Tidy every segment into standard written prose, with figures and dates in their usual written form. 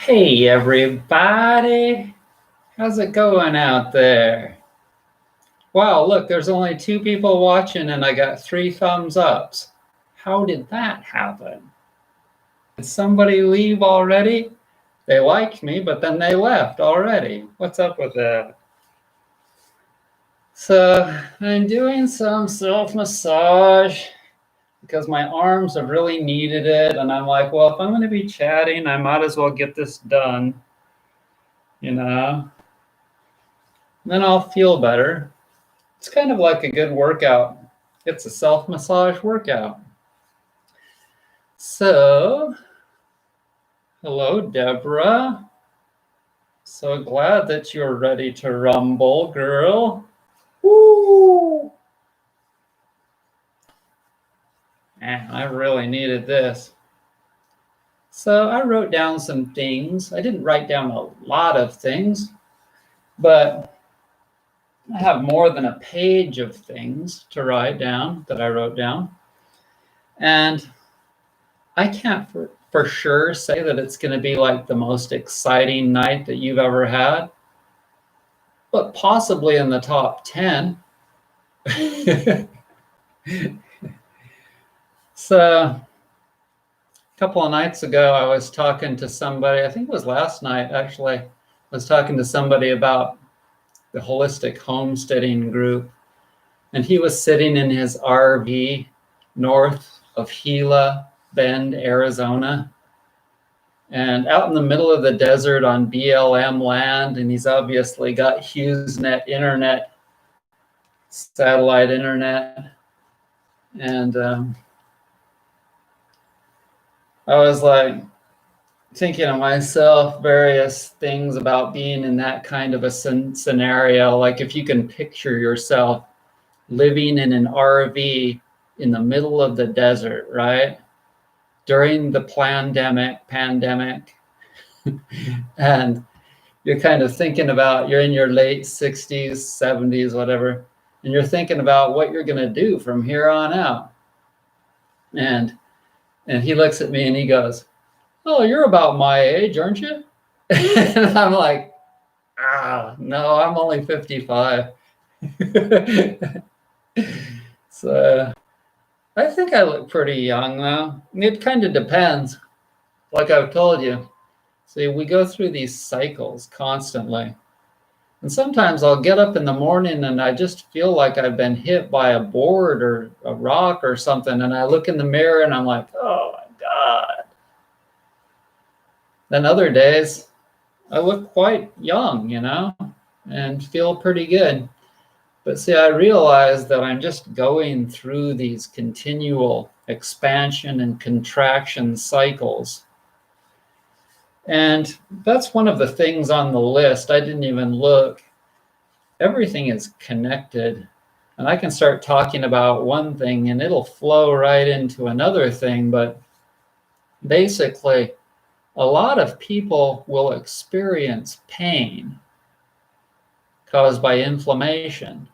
Hey everybody, how's it going out there? Wow, look, there's only 2 people watching and I got 3 thumbs ups. How did that happen? Did somebody leave already? They liked me, but then they left already. What's up with that? So I'm doing some self-massage because my arms have really needed it. And I'm like, well, if I'm going to be chatting, I might as well get this done, you know? Then I'll feel better. It's kind of like a good workout. It's a self-massage workout. So, hello, Deborah. So glad that you're ready to rumble, girl. Woo! Man, I really needed this. So I wrote down some things. I didn't write down a lot of things, but I have more than a page of things to write down that I wrote down. And I can't for sure say that it's going to be like the most exciting night that you've ever had, but possibly in the top 10. So a couple of nights ago, I was talking to somebody, I think it was last night actually, I was talking to somebody about the holistic homesteading group, and he was sitting in his RV north of Gila Bend, Arizona, and out in the middle of the desert on BLM land. And he's obviously got HughesNet internet, satellite internet. And I was like thinking to myself various things about being in that kind of a scenario. Like if you can picture yourself living in an RV in the middle of the desert, right? During the pandemic, and you're kind of thinking about, you're in your late 60s, 70s, whatever, and you're thinking about what you're going to do from here on out. And he looks at me and he goes, "Oh, you're about my age, aren't you?" And I'm like, no, I'm only 55. So I think I look pretty young though. It kind of depends. Like I've told you, see, we go through these cycles constantly. And sometimes I'll get up in the morning and I just feel like I've been hit by a board or a rock or something. And I look in the mirror and I'm like, oh my God. Then other days I look quite young, and feel pretty good. But see, I realize that I'm just going through these continual expansion and contraction cycles. And that's one of the things on the list. I didn't even look. Everything is connected. And I can start talking about one thing and it'll flow right into another thing. But basically, a lot of people will experience pain caused by inflammation.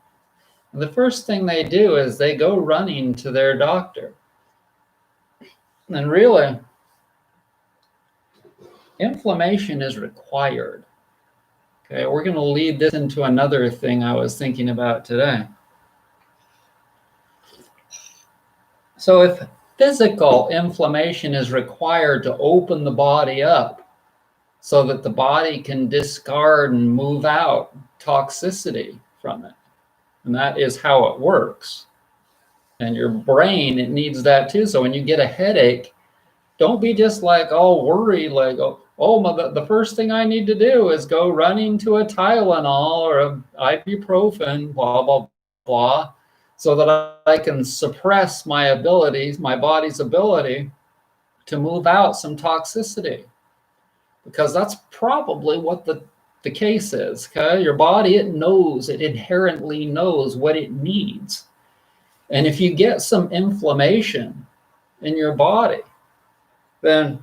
And the first thing they do is they go running to their doctor. And really, inflammation is required. Okay, we're going to lead this into another thing I was thinking about today. So if physical inflammation is required to open the body up so that the body can discard and move out toxicity from it, and that is how it works. And your brain, it needs that too. So when you get a headache, don't be just like all worried, like, the first thing I need to do is go running to a Tylenol or a ibuprofen, blah, blah, blah, so that I can suppress my abilities, my body's ability to move out some toxicity. Because that's probably what the case is, okay? Your body, it inherently knows what it needs. And if you get some inflammation in your body, then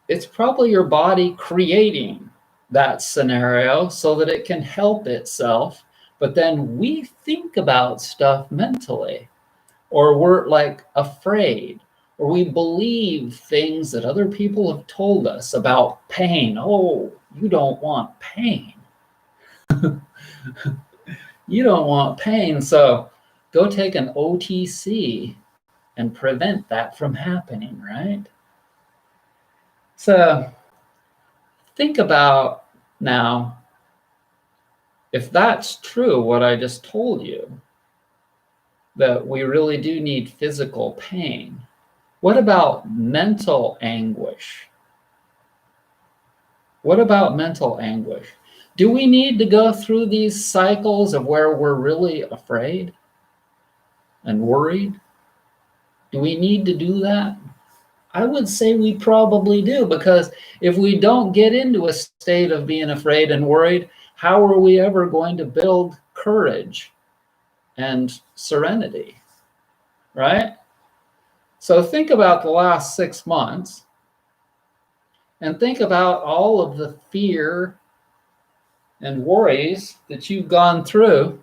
it's probably your body creating that scenario so that it can help itself. But then we think about stuff mentally, or we're like afraid, or we believe things that other people have told us about pain. Oh, you don't want pain. You don't want pain, so go take an OTC and prevent that from happening, right? So think about now, if that's true, what I just told you, that we really do need physical pain, what about mental anguish? What about mental anguish? Do we need to go through these cycles of where we're really afraid and worried? Do we need to do that? I would say we probably do, because if we don't get into a state of being afraid and worried, how are we ever going to build courage and serenity, right? So think about the last 6 months and think about all of the fear and worries that you've gone through.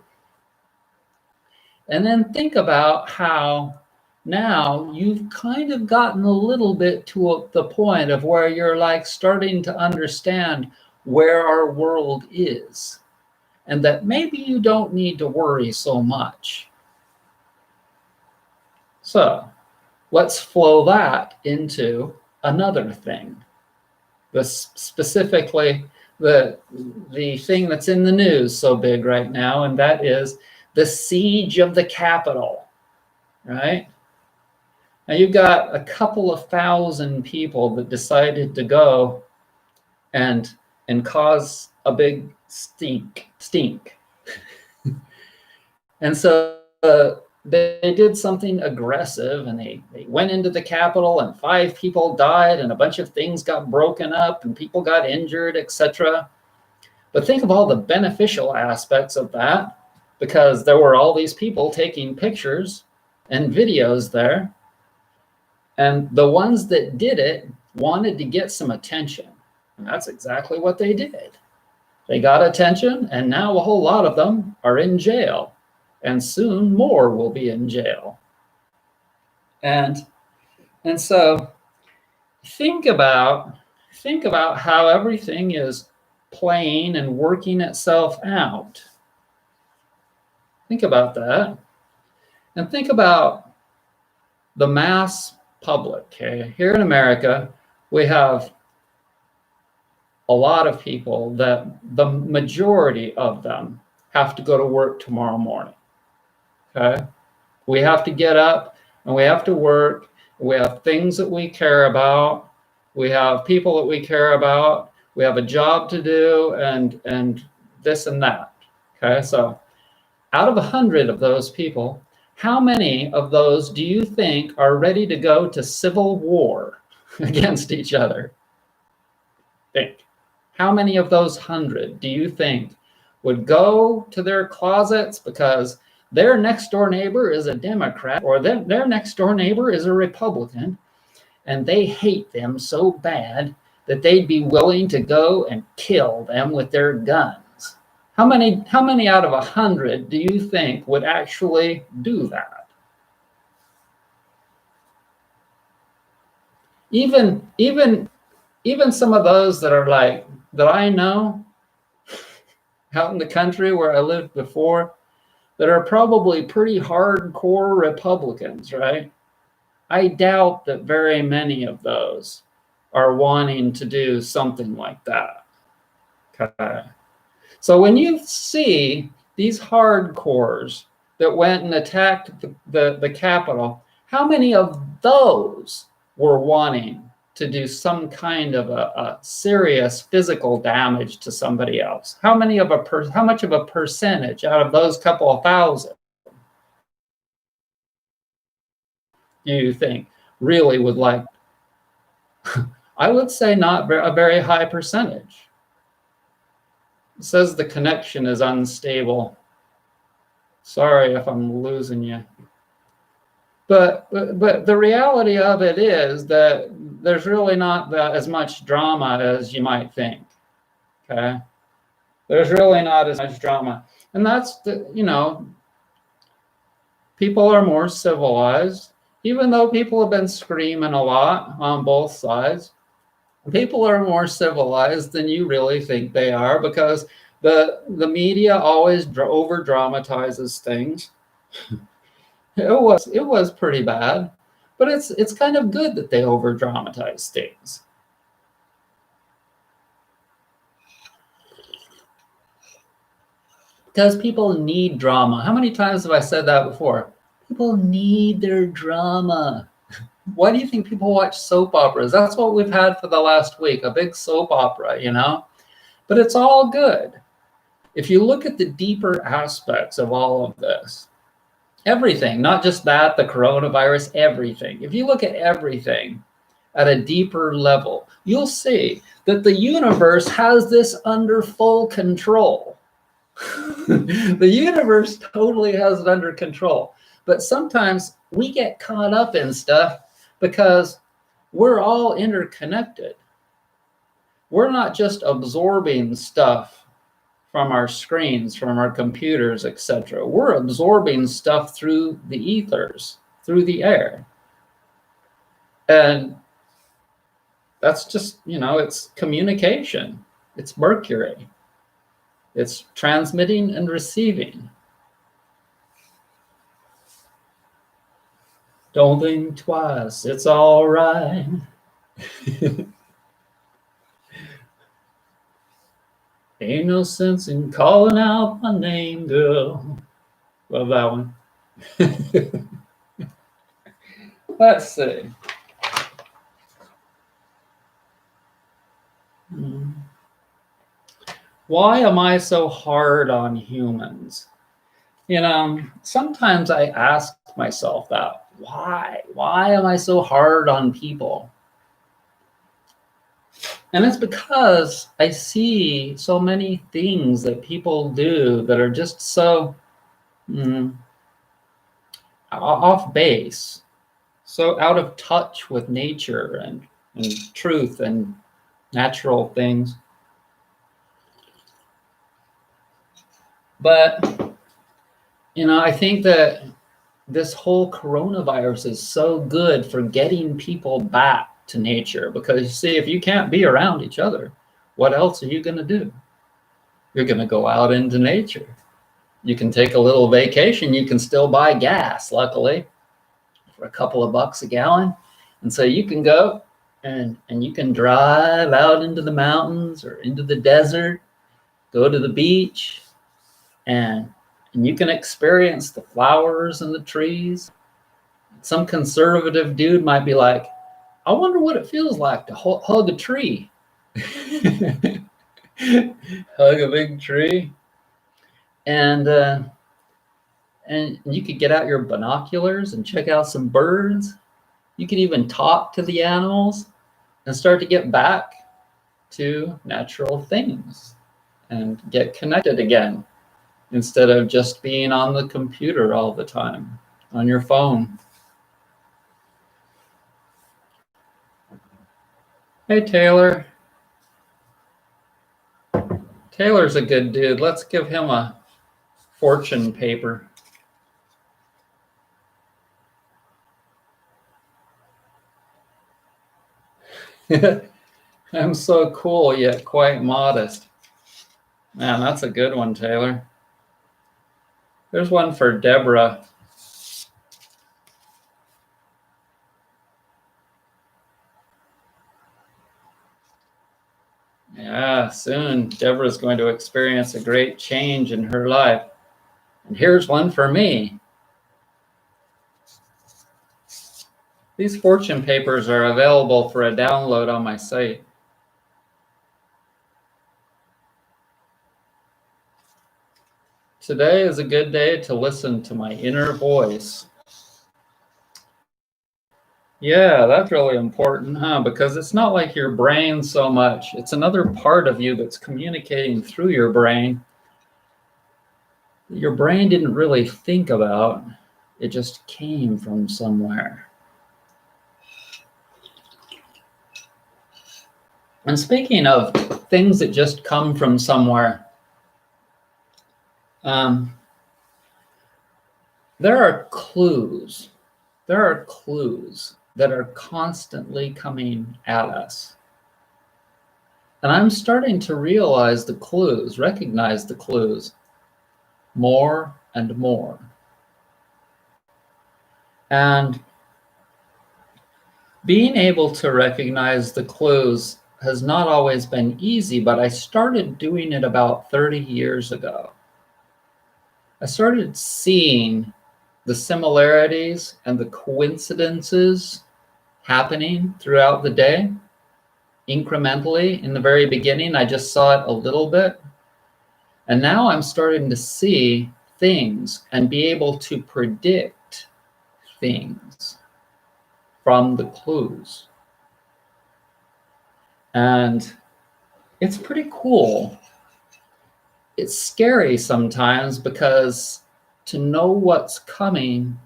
And then think about how now you've kind of gotten a little bit to the point of where you're like starting to understand where our world is, and that maybe you don't need to worry so much. So let's flow that into another thing. Specifically, the thing that's in the news so big right now, and that is the siege of the Capitol, right? Now you've got a couple of thousand people that decided to go and cause a big stink. And so they did something aggressive, and they went into the Capitol, and 5 people died, and a bunch of things got broken up, and people got injured, etc. But think of all the beneficial aspects of that, because there were all these people taking pictures and videos there. And the ones that did it wanted to get some attention. And that's exactly what they did. They got attention, and now a whole lot of them are in jail. And soon more will be in jail. And so think about how everything is playing and working itself out. Think about that. And think about the mass public. Okay? Here in America, we have a lot of people that the majority of them have to go to work tomorrow morning. Okay? We have to get up and we have to work. We have things that we care about. We have people that we care about. We have a job to do, and this and that. Okay, so out of 100 of those people, how many of those do you think are ready to go to civil war against each other? Think. How many of those 100 do you think would go to their closets because their next door neighbor is a Democrat, or their next door neighbor is a Republican, and they hate them so bad that they'd be willing to go and kill them with their guns? How many out of 100 do you think would actually do that? Even some of those that are like, that I know out in the country where I lived before, that are probably pretty hardcore Republicans, right? I doubt that very many of those are wanting to do something like that. Okay. So when you see these hardcores that went and attacked the Capitol, how many of those were wanting to do some kind of a serious physical damage to somebody else? How much of a percentage out of those couple of thousand do you think really would like? I would say not a very high percentage. It says the connection is unstable. Sorry if I'm losing you. But the reality of it is that there's really not as much drama as you might think. Okay? There's really not as much drama. And that's, people are more civilized. Even though people have been screaming a lot on both sides, people are more civilized than you really think they are, because the media always over dramatizes things. It was pretty bad, but it's kind of good that they over dramatize things. Because people need drama. How many times have I said that before? People need their drama. Why do you think people watch soap operas? That's what we've had for the last week, a big soap opera, you know? But it's all good. If you look at the deeper aspects of all of this, everything, not just that, the coronavirus, everything. If you look at everything at a deeper level, you'll see that the universe has this under full control. The universe totally has it under control. But sometimes we get caught up in stuff because we're all interconnected. We're not just absorbing stuff from our screens, from our computers, etc. We're absorbing stuff through the ethers, through the air. And that's just, it's communication. It's Mercury. It's transmitting and receiving. Don't think twice, it's all right. Ain't no sense in calling out my name, girl. Love that one. Let's see. Why am I so hard on humans? Sometimes I ask myself that. Why? Why am I so hard on people? And it's because I see so many things that people do that are just so off base, so out of touch with nature and truth and natural things. But, I think that this whole coronavirus is so good for getting people back to nature, because you see, if you can't be around each other, what else are you going to do? You're going to go out into nature. You can take a little vacation. You can still buy gas, luckily, for a couple of bucks a gallon. And so you can go and you can drive out into the mountains or into the desert, go to the beach, and you can experience the flowers and the trees. Some conservative dude might be like, I wonder what it feels like to hug a tree. Hug a big tree. And you could get out your binoculars and check out some birds. You could even talk to the animals and start to get back to natural things and get connected again, instead of just being on the computer all the time, on your phone. Hey, Taylor. Taylor's a good dude. Let's give him a fortune paper. I'm so cool, yet quite modest. Man, that's a good one, Taylor. There's one for Deborah. Yeah, soon Deborah's going to experience a great change in her life. And here's one for me. These fortune papers are available for a download on my site. Today is a good day to listen to my inner voice. Yeah, that's really important, huh? Because it's not like your brain so much. It's another part of you that's communicating through your brain. Your brain didn't really think about. It just came from somewhere. And speaking of things that just come from somewhere, there are clues. there are clues that are constantly coming at us. And I'm starting to realize the clues, recognize the clues more and more. And being able to recognize the clues has not always been easy, but I started doing it about 30 years ago. I started seeing the similarities and the coincidences happening throughout the day, incrementally. In the very beginning, I just saw it a little bit. And now I'm starting to see things and be able to predict things from the clues. And it's pretty cool. It's scary sometimes because to know what's coming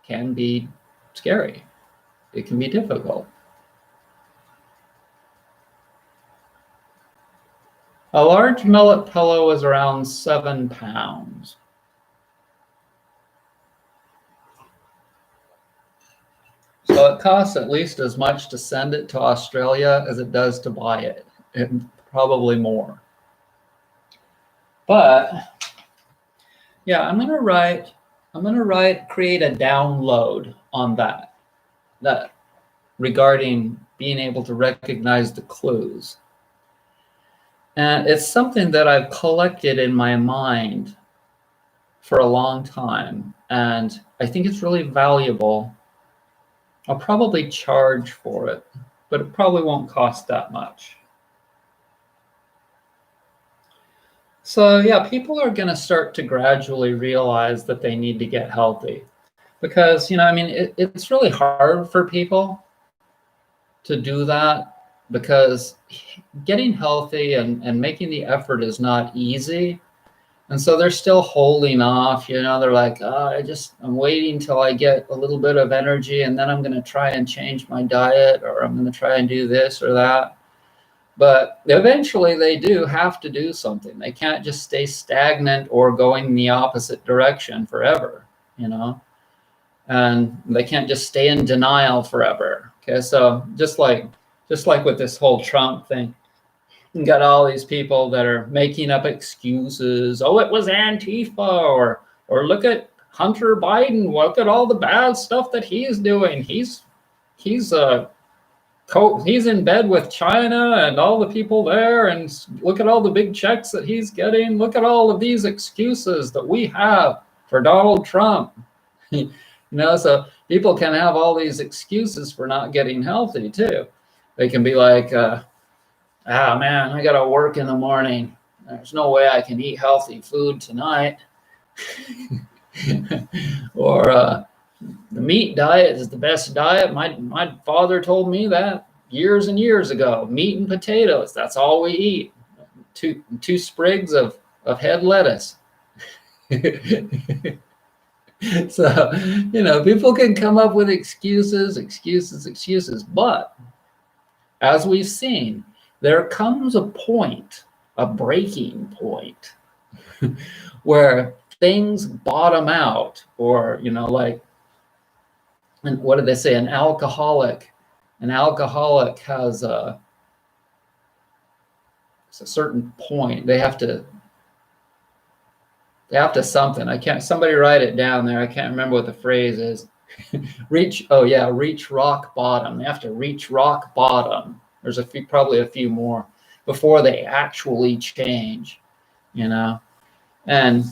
can be scary. It can be difficult. A large millet pillow is around 7 pounds. So it costs at least as much to send it to Australia as it does to buy it, and probably more. But yeah, I'm gonna create a download on that regarding being able to recognize the clues. And it's something that I've collected in my mind for a long time, and I think it's really valuable. I'll probably charge for it, but it probably won't cost that much. So yeah, people are going to start to gradually realize that they need to get healthy, because, I mean, it's really hard for people to do that, because getting healthy and making the effort is not easy. And so they're still holding off, they're like, I'm waiting till I get a little bit of energy, and then I'm going to try and change my diet, or I'm going to try and do this or that. But eventually they do have to do something. They can't just stay stagnant or going in the opposite direction forever, and they can't just stay in denial forever. Okay, so just like with this whole Trump thing, you got all these people that are making up excuses. Oh, it was Antifa, or look at Hunter Biden. Look at all the bad stuff that he's doing. He's in bed with China and all the people there, and look at all the big checks that he's getting. Look at all of these excuses that we have for Donald Trump. So people can have all these excuses for not getting healthy too. They can be like, man, I gotta work in the morning. There's no way I can eat healthy food tonight. Or the meat diet is the best diet. My father told me that years and years ago. Meat and potatoes, that's all we eat. Two sprigs of head lettuce. So, people can come up with excuses. But as we've seen, there comes a point, a breaking point, where things bottom out, or, like, and what do they say? An alcoholic has a certain point. They have to something. Somebody write it down there. I can't remember what the phrase is. reach rock bottom. They have to reach rock bottom. There's probably a few more before they actually change, and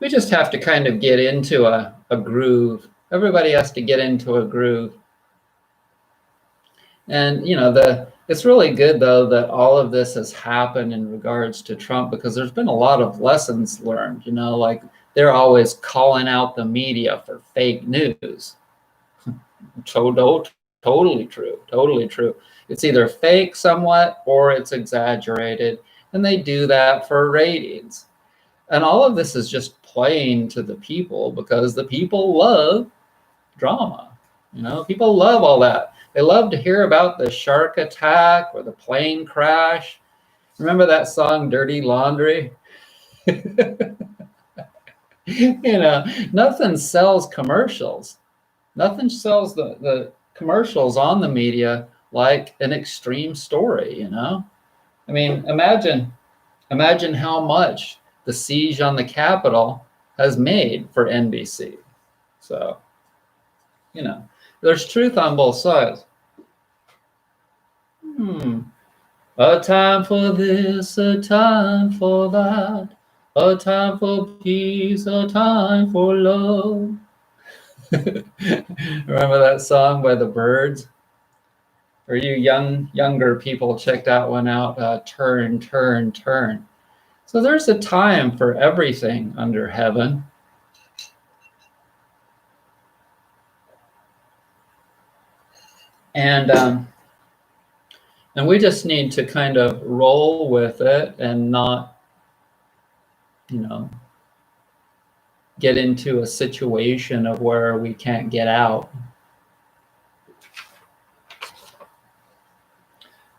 we just have to kind of get into a groove. Everybody has to get into a groove. And, it's really good, though, that all of this has happened in regards to Trump, because there's been a lot of lessons learned, like they're always calling out the media for fake news. Totally true. It's either fake somewhat or it's exaggerated, and they do that for ratings. And all of this is just playing to the people, because the people love drama. People love all that. They love to hear about the shark attack or the plane crash. Remember that song, Dirty Laundry? Nothing sells commercials. Nothing sells the commercials on the media like an extreme story. I mean, imagine how much the siege on the Capitol has made for NBC. So, there's truth on both sides. A time for this, a time for that, a time for peace, a time for love. Remember that song by the Birds? Or you younger people, check that one out, Turn, Turn, Turn. So there's a time for everything under heaven. And we just need to kind of roll with it and not, get into a situation of where we can't get out.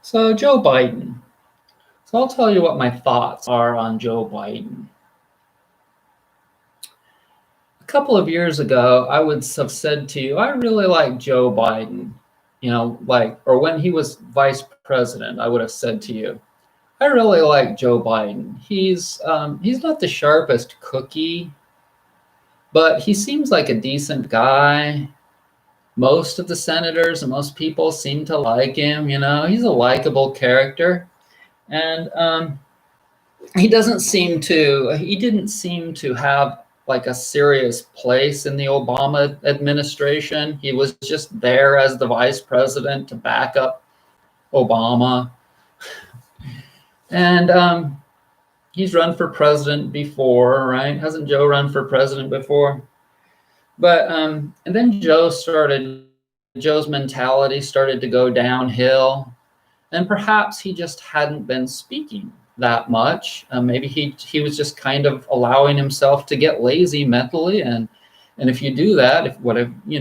So Joe Biden. So I'll tell you what my thoughts are on Joe Biden. A couple of years ago, I would have said to you, I really like Joe Biden. Or when he was vice president, I would have said to you, I really like Joe Biden. He's not the sharpest cookie, but he seems like a decent guy. Most of the senators and most people seem to like him. He's a likable character. And he didn't seem to have like a serious place in the Obama administration. He was just there as the vice president to back up Obama. And he's run for president before, right? Hasn't Joe run for president before? But and then Joe's mentality started to go downhill. And perhaps he just hadn't been speaking that much. Maybe he was just kind of allowing himself to get lazy mentally. And if you do that, if you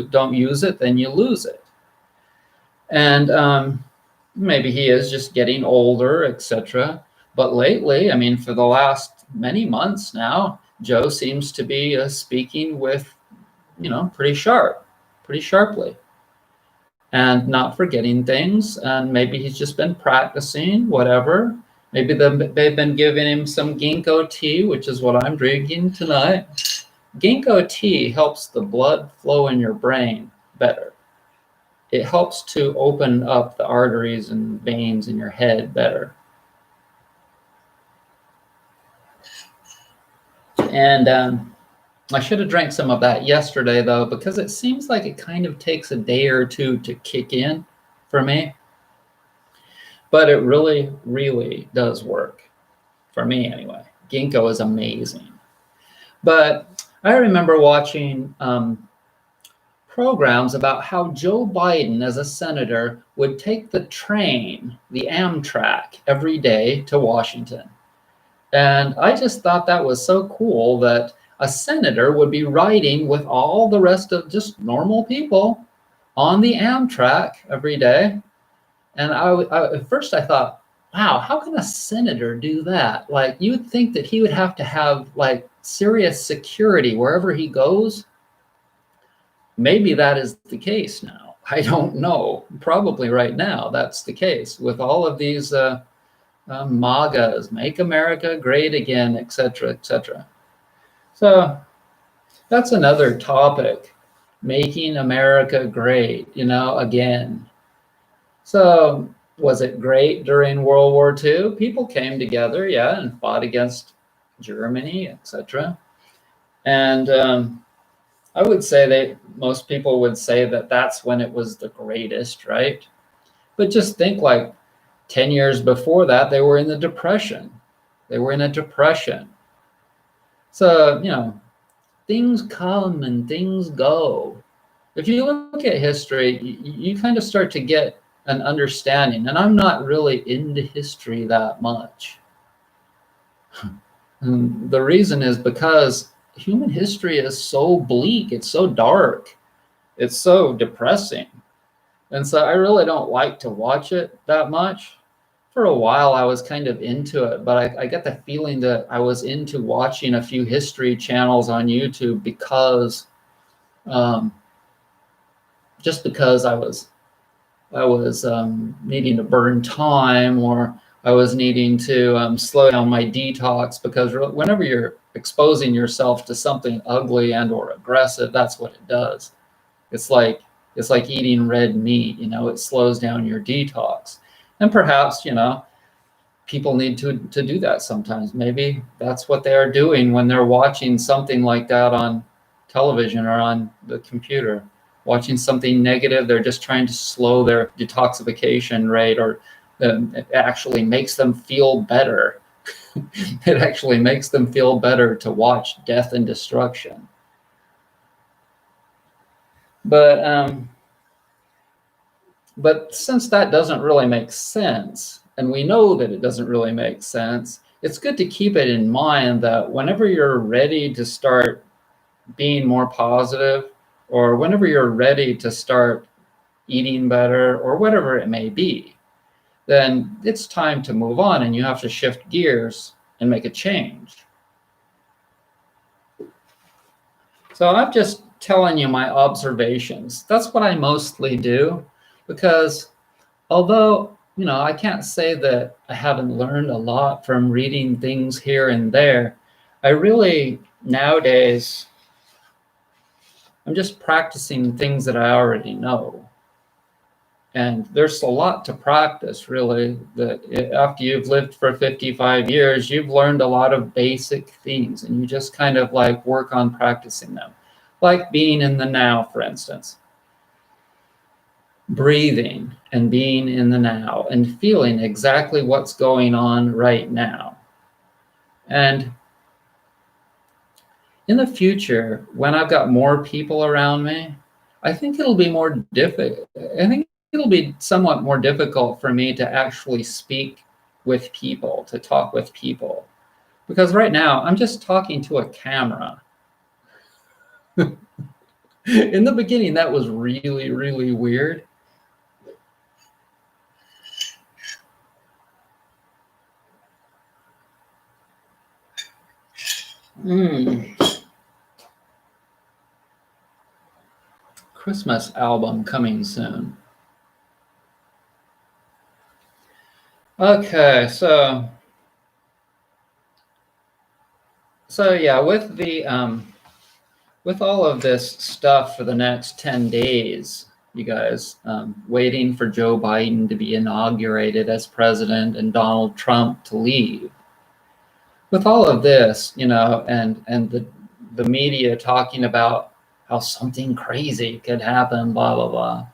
don't use it, then you lose it. And maybe he is just getting older, etc. But lately, I mean, for the last many months now, Joe seems to be speaking with, pretty sharply. And not forgetting things, and maybe he's just been practicing, whatever. Maybe they've been giving him some ginkgo tea, which is what I'm drinking tonight. Ginkgo tea helps the blood flow in your brain better. It helps to open up the arteries and veins in your head better. And I should have drank some of that yesterday, though, because it seems like it kind of takes a day or two to kick in for me. But it really, really does work. For me, anyway. Ginkgo is amazing. But I remember watching programs about how Joe Biden, as a senator, would take the train, the Amtrak, every day to Washington. And I just thought that was so cool that a senator would be riding with all the rest of just normal people on the Amtrak every day. And at first I thought, wow, how can a senator do that? Like, you would think that he would have to have like serious security wherever he goes. Maybe that is the case now. I don't know. Probably right now that's the case with all of these MAGAs, Make America Great Again, etc., etc. So that's another topic, making America great, again. So was it great during World War II? People came together, and fought against Germany, etc. And I would say most people would say that that's when it was the greatest, right? But just think, like 10 years before that, they were in the Depression. They were in a depression. So, things come and things go. If you look at history, you kind of start to get an understanding. And I'm not really into history that much. And the reason is because human history is so bleak. It's so dark. It's so depressing. And so I really don't like to watch it that much. for a while I was kind of into it, but I get the feeling that I was into watching a few history channels on YouTube because um, just because I was needing to burn time, or I was needing to slow down my detox, because whenever you're exposing yourself to something ugly and or aggressive, that's what it does. It's like it's like eating red meat, it slows down your detox. And perhaps, people need to do that sometimes. Maybe that's what they are doing when they're watching something like that on television or on the computer. Watching something negative, they're just trying to slow their detoxification rate, or it actually makes them feel better. It actually makes them feel better to watch death and destruction. But But since that doesn't really make sense, and we know that it doesn't really make sense, it's good to keep it in mind that whenever you're ready to start being more positive, or whenever you're ready to start eating better, or whatever it may be, then it's time to move on, and you have to shift gears and make a change. So I'm just telling you my observations. That's what I mostly do, because although, I can't say that I haven't learned a lot from reading things here and there, I really, nowadays, I'm just practicing things that I already know. And there's a lot to practice, really, that after you've lived for 55 years, you've learned a lot of basic things, and you just kind of like work on practicing them. Like being in the now, for instance. Breathing and being in the now and feeling exactly what's going on right now. And in the future, when I've got more people around me, I think it'll be more difficult. I think it'll be somewhat more difficult for me to actually speak with people, to talk with people. Because right now, I'm just talking to a camera. In the beginning, that was really, really weird. Christmas album coming soon. Okay, so yeah, with all of this stuff for the next 10 days, you guys, waiting for Joe Biden to be inaugurated as president and Donald Trump to leave. With all of this, and the media talking about how something crazy could happen, blah, blah, blah.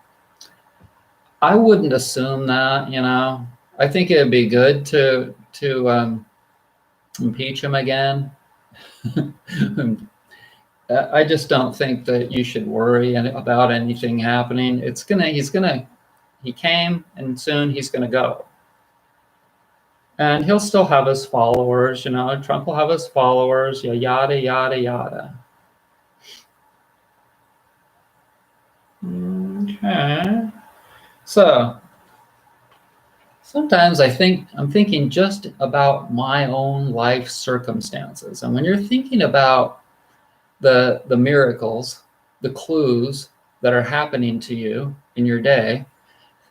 I wouldn't assume that, I think it'd be good to impeach him again. I just don't think that you should worry about anything happening. He came, and soon he's gonna go. And he'll still have his followers, Trump will have his followers, yada, yada, yada. Okay. So sometimes I'm thinking just about my own life circumstances. And when you're thinking about the miracles, the clues that are happening to you in your day,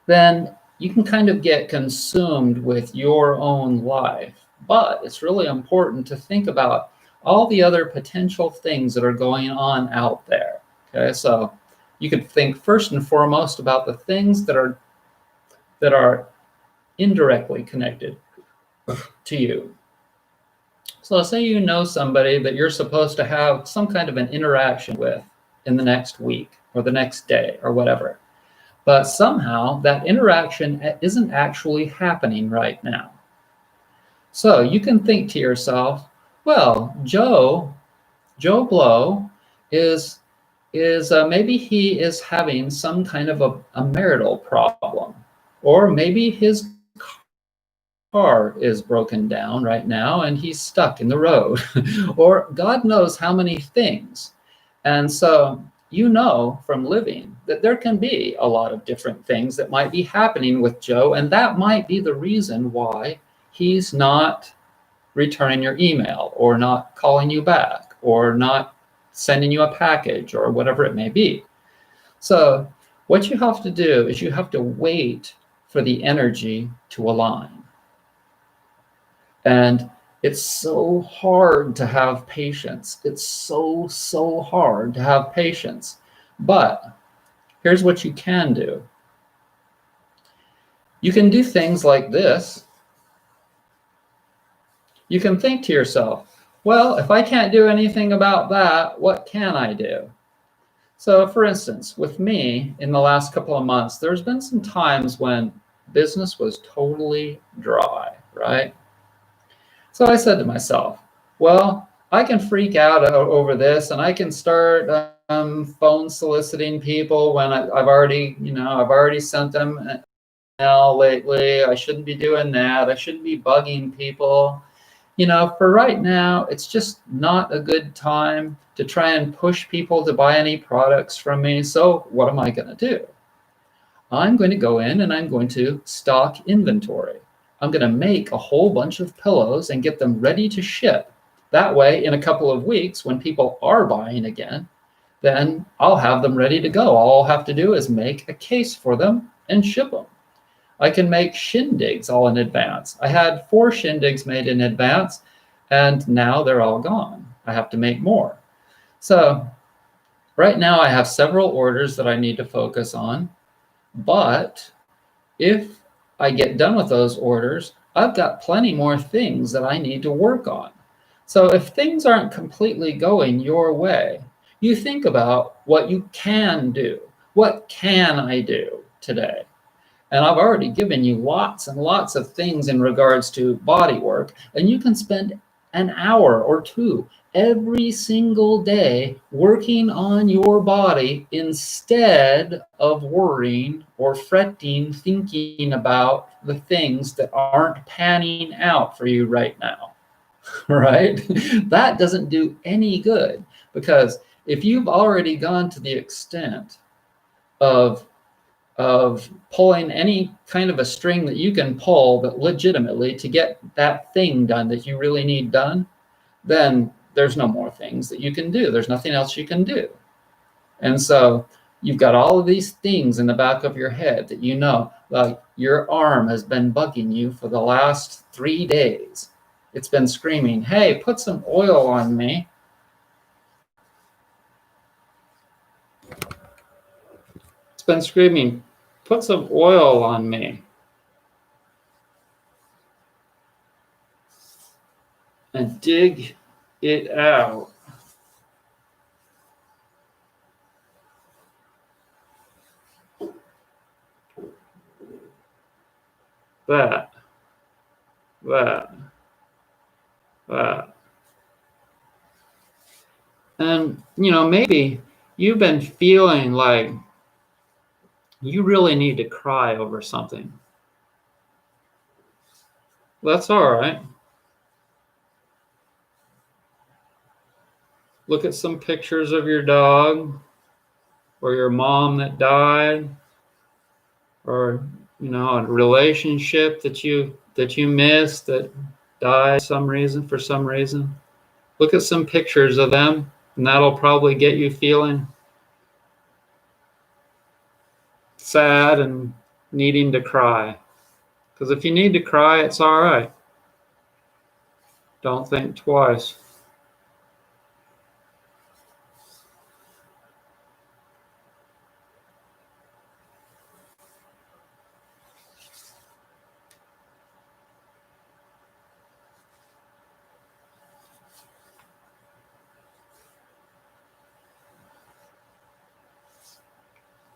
then you can kind of get consumed with your own life. But it's really important to think about all the other potential things that are going on out there. Okay, so you could think first and foremost about the things that are indirectly connected to you. So say you know somebody that you're supposed to have some kind of an interaction with in the next week or the next day or whatever. But somehow that interaction isn't actually happening right now. So you can think to yourself, well, Joe Blow is maybe he is having some kind of a marital problem, or maybe his car is broken down right now and he's stuck in the road, or God knows how many things. And so you know from living that there can be a lot of different things that might be happening with Joe, and that might be the reason why he's not returning your email or not calling you back or not sending you a package or whatever it may be. So what you have to do is you have to wait for the energy to align. And it's so hard to have patience. It's so hard to have patience. But here's what you can do. You can do things like this. You can think to yourself, well, if I can't do anything about that, what can I do? So for instance, with me in the last couple of months, there's been some times when business was totally dry, right? So I said to myself, well, I can freak out over this and I can start phone soliciting people when I've already sent them an email lately. I shouldn't be doing that. I shouldn't be bugging people. For right now, it's just not a good time to try and push people to buy any products from me. So what am I going to do? I'm going to go in and I'm going to stock inventory. I'm going to make a whole bunch of pillows and get them ready to ship. That way, in a couple of weeks, when people are buying again, then I'll have them ready to go. All I'll have to do is make a case for them and ship them. I can make shindigs all in advance. I had 4 shindigs made in advance, and now they're all gone. I have to make more. So right now I have several orders that I need to focus on, but if I get done with those orders, I've got plenty more things that I need to work on. So if things aren't completely going your way, you think about what you can do. What can I do today? And I've already given you lots and lots of things in regards to body work, and you can spend an hour or 2 every single day working on your body instead of worrying or fretting, thinking about the things that aren't panning out for you right now, right? That doesn't do any good, because if you've already gone to the extent of pulling any kind of a string that you can pull that legitimately to get that thing done that you really need done, then there's no more things that you can do. There's nothing else you can do. And so you've got all of these things in the back of your head that like your arm has been bugging you for the last 3 days. It's been screaming, hey, put some oil on me. Been screaming, put some oil on me. And dig it out. That. And, maybe you've been feeling like you really need to cry over something. That's all right. Look at some pictures of your dog or your mom that died, or a relationship that you missed that died for some reason. Look at some pictures of them, and that'll probably get you feeling sad and needing to cry. Because if you need to cry, it's all right. Don't think twice.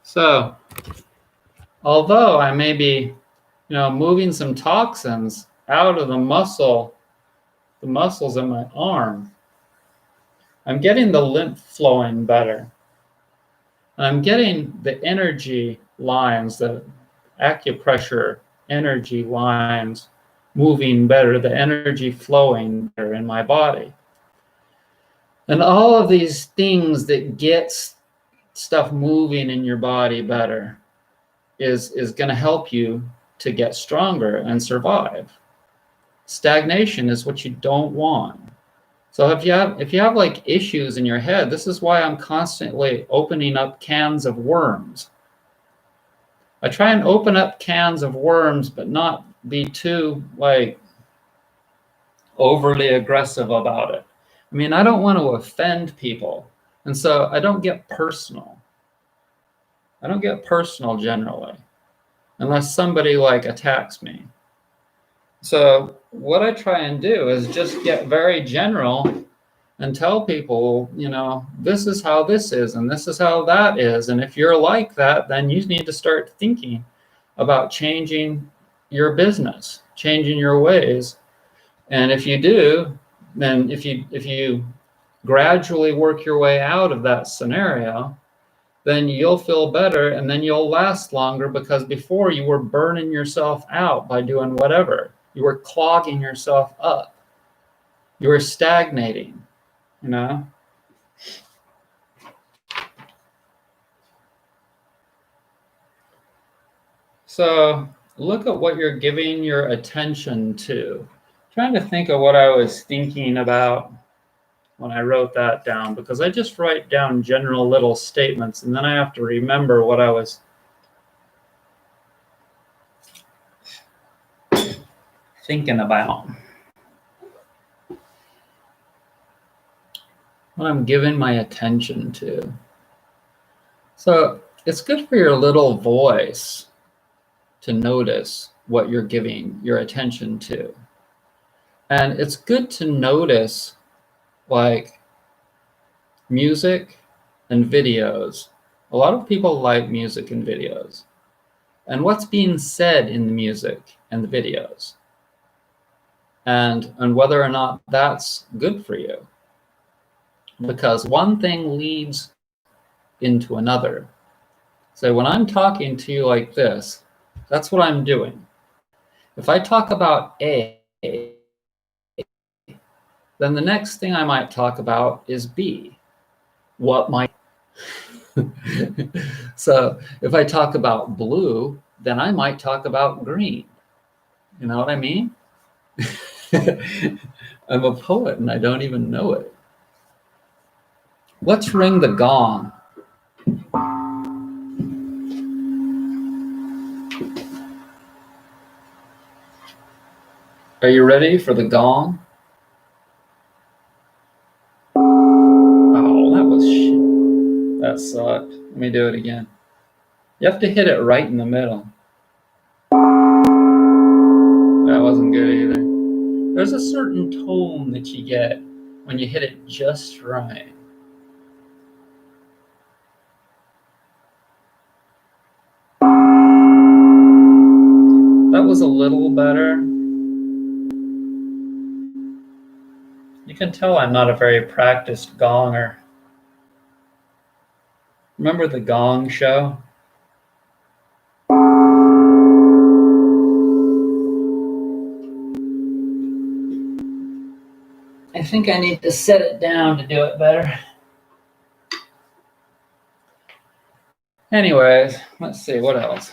So, although I may be, moving some toxins out of the muscles in my arm, I'm getting the lymph flowing better. And I'm getting the energy lines, the acupressure energy lines moving better, the energy flowing better in my body. And all of these things that gets stuff moving in your body better is going to help you to get stronger and survive. Stagnation is what you don't want. So if you have like issues in your head, this is why I'm constantly opening up cans of worms. I try and open up cans of worms, but not be too like overly aggressive about it. I mean, I don't want to offend people, and so I don't get personal. I don't get personal generally, unless somebody like attacks me. So what I try and do is just get very general and tell people, you know, this is how this is and this is how that is. And if you're like that, then you need to start thinking about changing your business, changing your ways. And if you do, then if you gradually work your way out of that scenario, then you'll feel better and then you'll last longer, because before you were burning yourself out by doing whatever. You were clogging yourself up. You were stagnating, you know? So look at what you're giving your attention to. I'm trying to think of what I was thinking about when I wrote that down, because I just write down general little statements and then I have to remember what I was thinking about. What I'm giving my attention to. So it's good for your little voice to notice what you're giving your attention to. And it's good to notice like music and videos. A lot of people like music and videos. And what's being said in the music and the videos. And whether or not that's good for you. Because one thing leads into another. So when I'm talking to you like this, that's what I'm doing. If I talk about A, then the next thing I might talk about is B. What might... So if I talk about blue, then I might talk about green. You know what I mean? I'm a poet and I don't even know it. Let's ring the gong. Are you ready for the gong? Oh, that was shit. That sucked. Let me do it again. You have to hit it right in the middle. That wasn't good either. There's a certain tone that you get when you hit it just right. That was a little better. You can tell I'm not a very practiced gonger. Remember the Gong Show? I think I need to set it down to do it better. Anyways, let's see, what else?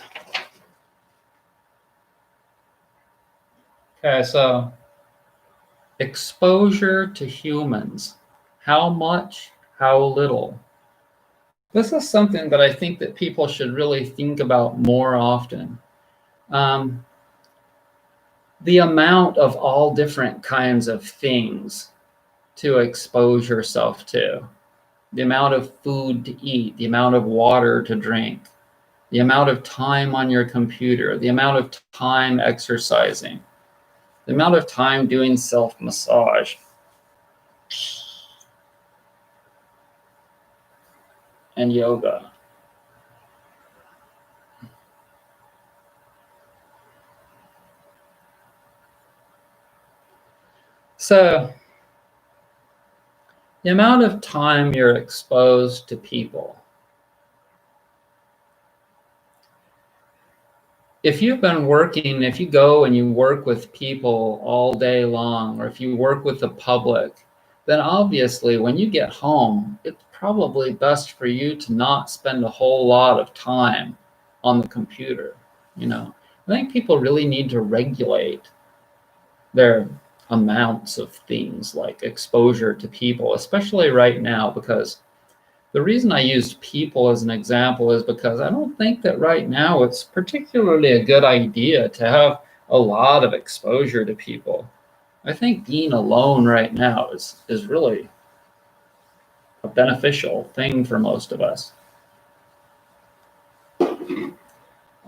Okay, so exposure to humans. How much, how little? This is something that I think that people should really think about more often. The amount of all different kinds of things to expose yourself to. The amount of food to eat, the amount of water to drink, the amount of time on your computer, the amount of time exercising, the amount of time doing self-massage. And yoga. So, the amount of time you're exposed to people. If you've been working, if you go and you work with people all day long, or if you work with the public, then obviously when you get home, it's probably best for you to not spend a whole lot of time on the computer. I think people really need to regulate their amounts of things like exposure to people, especially right now, because the reason I used people as an example is because I don't think that right now it's particularly a good idea to have a lot of exposure to people. I think being alone right now is really a beneficial thing for most of us.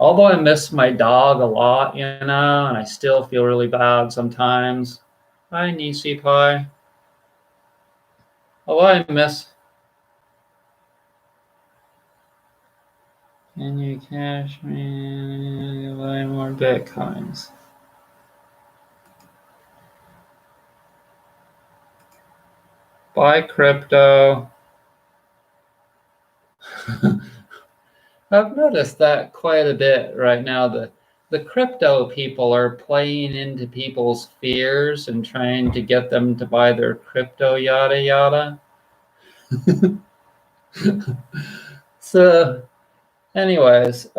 Although I miss my dog a lot, and I still feel really bad sometimes. Hi, Nisi Pie. Although I miss. Can you cash me? Buy more Bitcoins. Buy crypto. I've noticed that quite a bit right now. The crypto people are playing into people's fears and trying to get them to buy their crypto, yada yada. So, anyways,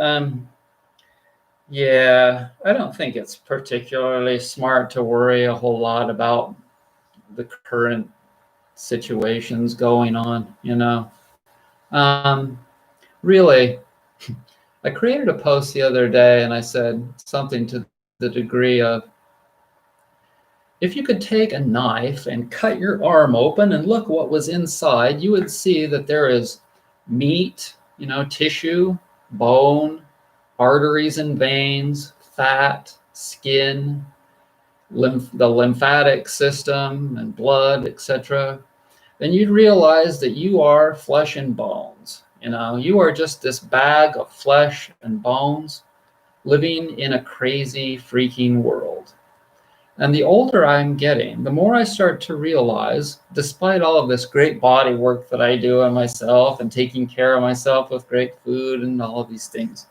yeah, I don't think it's particularly smart to worry a whole lot about the current situations going on, Really, I created a post the other day and I said something to the degree of, if you could take a knife and cut your arm open and look what was inside, you would see that there is meat, tissue, bone, arteries and veins, fat, skin, the lymphatic system and blood, etc. Then you'd realize that you are flesh and bones. You are just this bag of flesh and bones living in a crazy, freaking world. And the older I'm getting, the more I start to realize, despite all of this great body work that I do on myself and taking care of myself with great food and all of these things,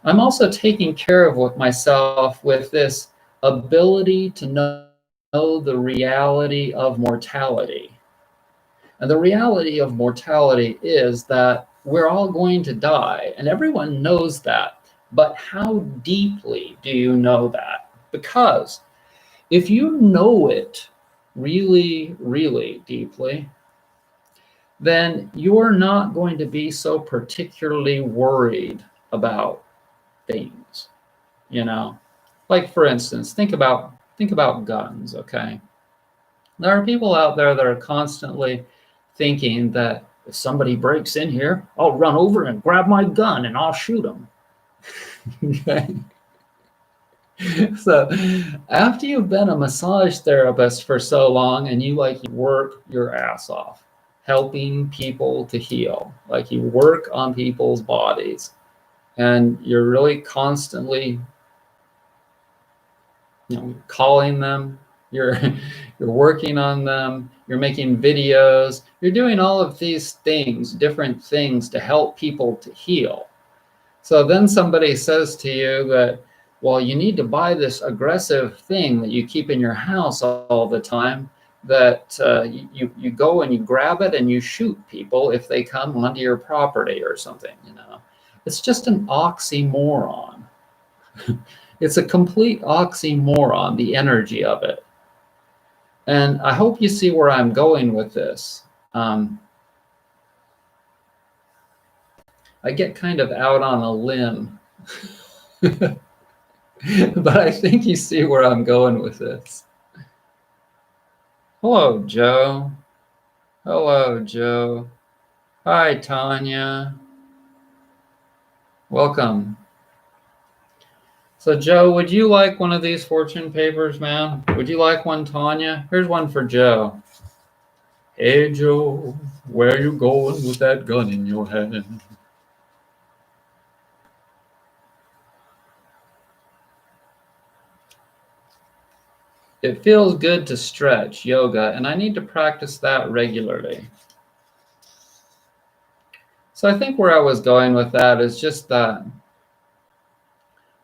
I'm also taking care of myself with this ability to know the reality of mortality. And the reality of mortality is that we're all going to die, and everyone knows that. But how deeply do you know that? Because if you know it really, really deeply, then you're not going to be so particularly worried about things, Like, for instance, think about guns, okay? There are people out there that are constantly thinking that if somebody breaks in here, I'll run over and grab my gun and I'll shoot them. Okay? So after you've been a massage therapist for so long and you work your ass off helping people to heal, like you work on people's bodies and you're really constantly calling them, you're working on them, you're making videos, you're doing all of these things, different things to help people to heal. So then somebody says to you that, well, you need to buy this aggressive thing that you keep in your house all the time, that you go and you grab it and you shoot people if they come onto your property or something, It's just an oxymoron. It's a complete oxymoron, the energy of it. And I hope you see where I'm going with this. I get kind of out on a limb, but I think you see where I'm going with this. Hello, Joe. Hello, Joe. Hi, Tanya. Welcome. So, Joe, would you like one of these fortune papers, man? Would you like one, Tanya? Here's one for Joe. Hey, Joe, where you going with that gun in your hand? It feels good to stretch, yoga, and I need to practice that regularly. So I think where I was going with that is just that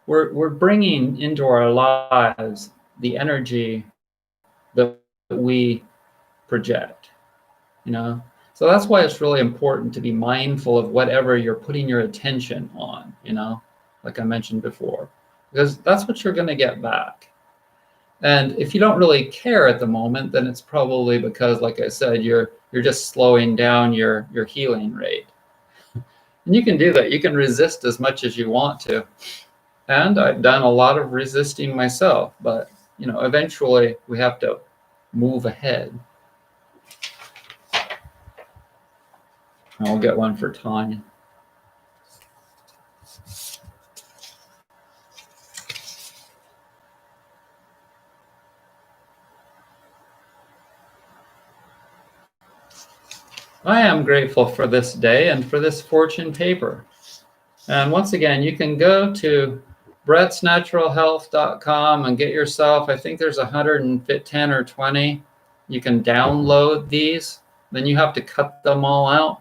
we're bringing into our lives the energy that we project. So that's why it's really important to be mindful of whatever you're putting your attention on, like I mentioned before, because that's what you're going to get back. And if you don't really care at the moment, then it's probably because, like I said, you're just slowing down your healing rate. And you can do that. You can resist as much as you want to. And I've done a lot of resisting myself, but eventually we have to move ahead. I'll get one for Tanya. I am grateful for this day and for this fortune paper. And once again, you can go to brettsnaturalhealth.com and get yourself, I think there's 110 or 20. You can download these. Then you have to cut them all out.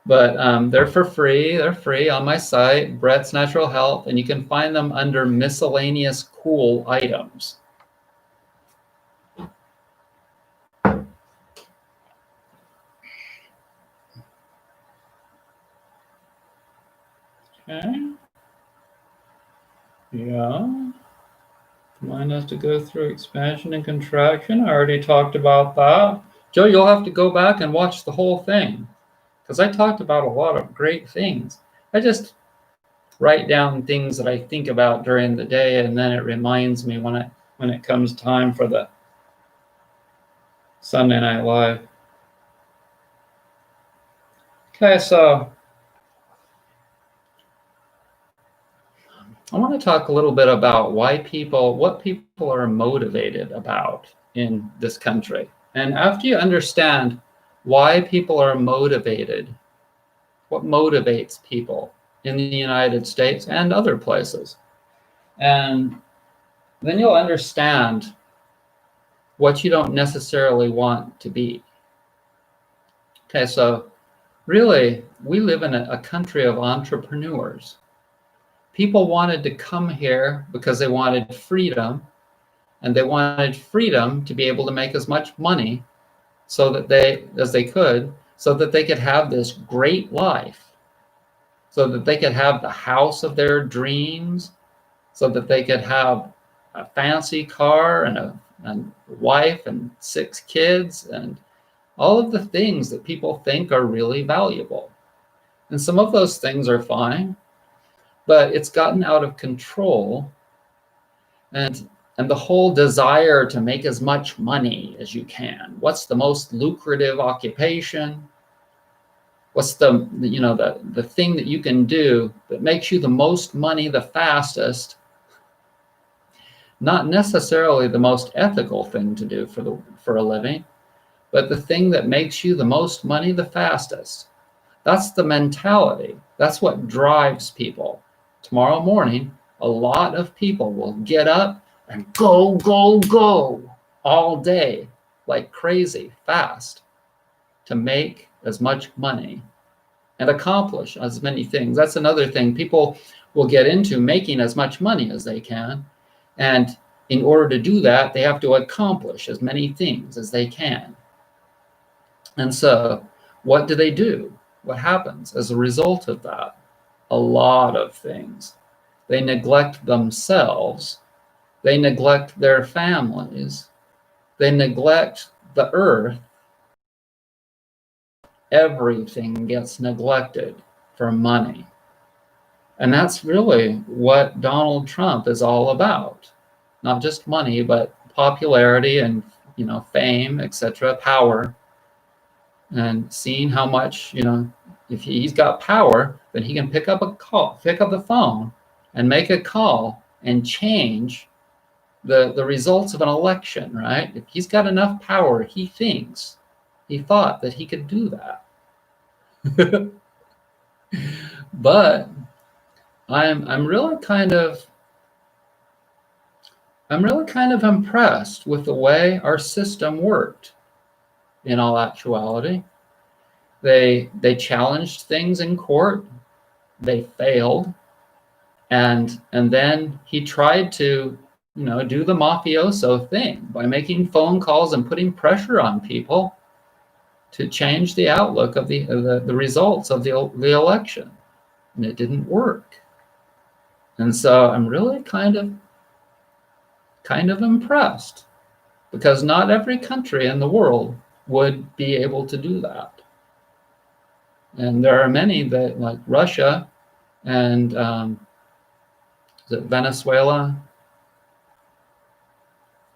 But they're for free. They're free on my site, Brett's Natural Health, and you can find them under miscellaneous cool items. Okay. Yeah. Mind us to go through expansion and contraction. I already talked about that. Joe, you'll have to go back and watch the whole thing, because I talked about a lot of great things. I just write down things that I think about during the day, and then it reminds me when it comes time for the Sunday Night Live. Okay, so I want to talk a little bit about what people are motivated about in this country. And after you understand why people are motivated, what motivates people in the United States and other places, and then you'll understand what you don't necessarily want to be. Okay, so really, we live in a country of entrepreneurs. People wanted to come here because they wanted freedom, and they wanted freedom to be able to make as much money as they could, so that they could have this great life, so that they could have the house of their dreams, so that they could have a fancy car and a wife and 6 kids and all of the things that people think are really valuable. And some of those things are fine, but it's gotten out of control. And the whole desire to make as much money as you can. What's the most lucrative occupation? What's the thing that you can do that makes you the most money the fastest? Not necessarily the most ethical thing to do for a living, but the thing that makes you the most money the fastest. That's the mentality. That's what drives people. Tomorrow morning, a lot of people will get up and go, go, go all day like crazy, fast, to make as much money and accomplish as many things. That's another thing. People will get into making as much money as they can. And in order to do that, they have to accomplish as many things as they can. And so what do? What happens as a result of that? A lot of things. They neglect themselves. They neglect their families. They neglect the earth. Everything gets neglected for money. And that's really what Donald Trump is all about. Not just money, but popularity and, fame, etc., power. And seeing how much, if he's got power, then he can pick up the phone and make a call and change the results of an election, right? If he's got enough power, he thought that he could do that. But I'm really kind of impressed with the way our system worked. In all actuality, they challenged things in court, they failed, and then he tried to do the mafioso thing by making phone calls and putting pressure on people, to change the outlook of the results of the election, and it didn't work. And so I'm really kind of impressed, because not every country in the world would be able to do that. And there are many that, like Russia and Venezuela.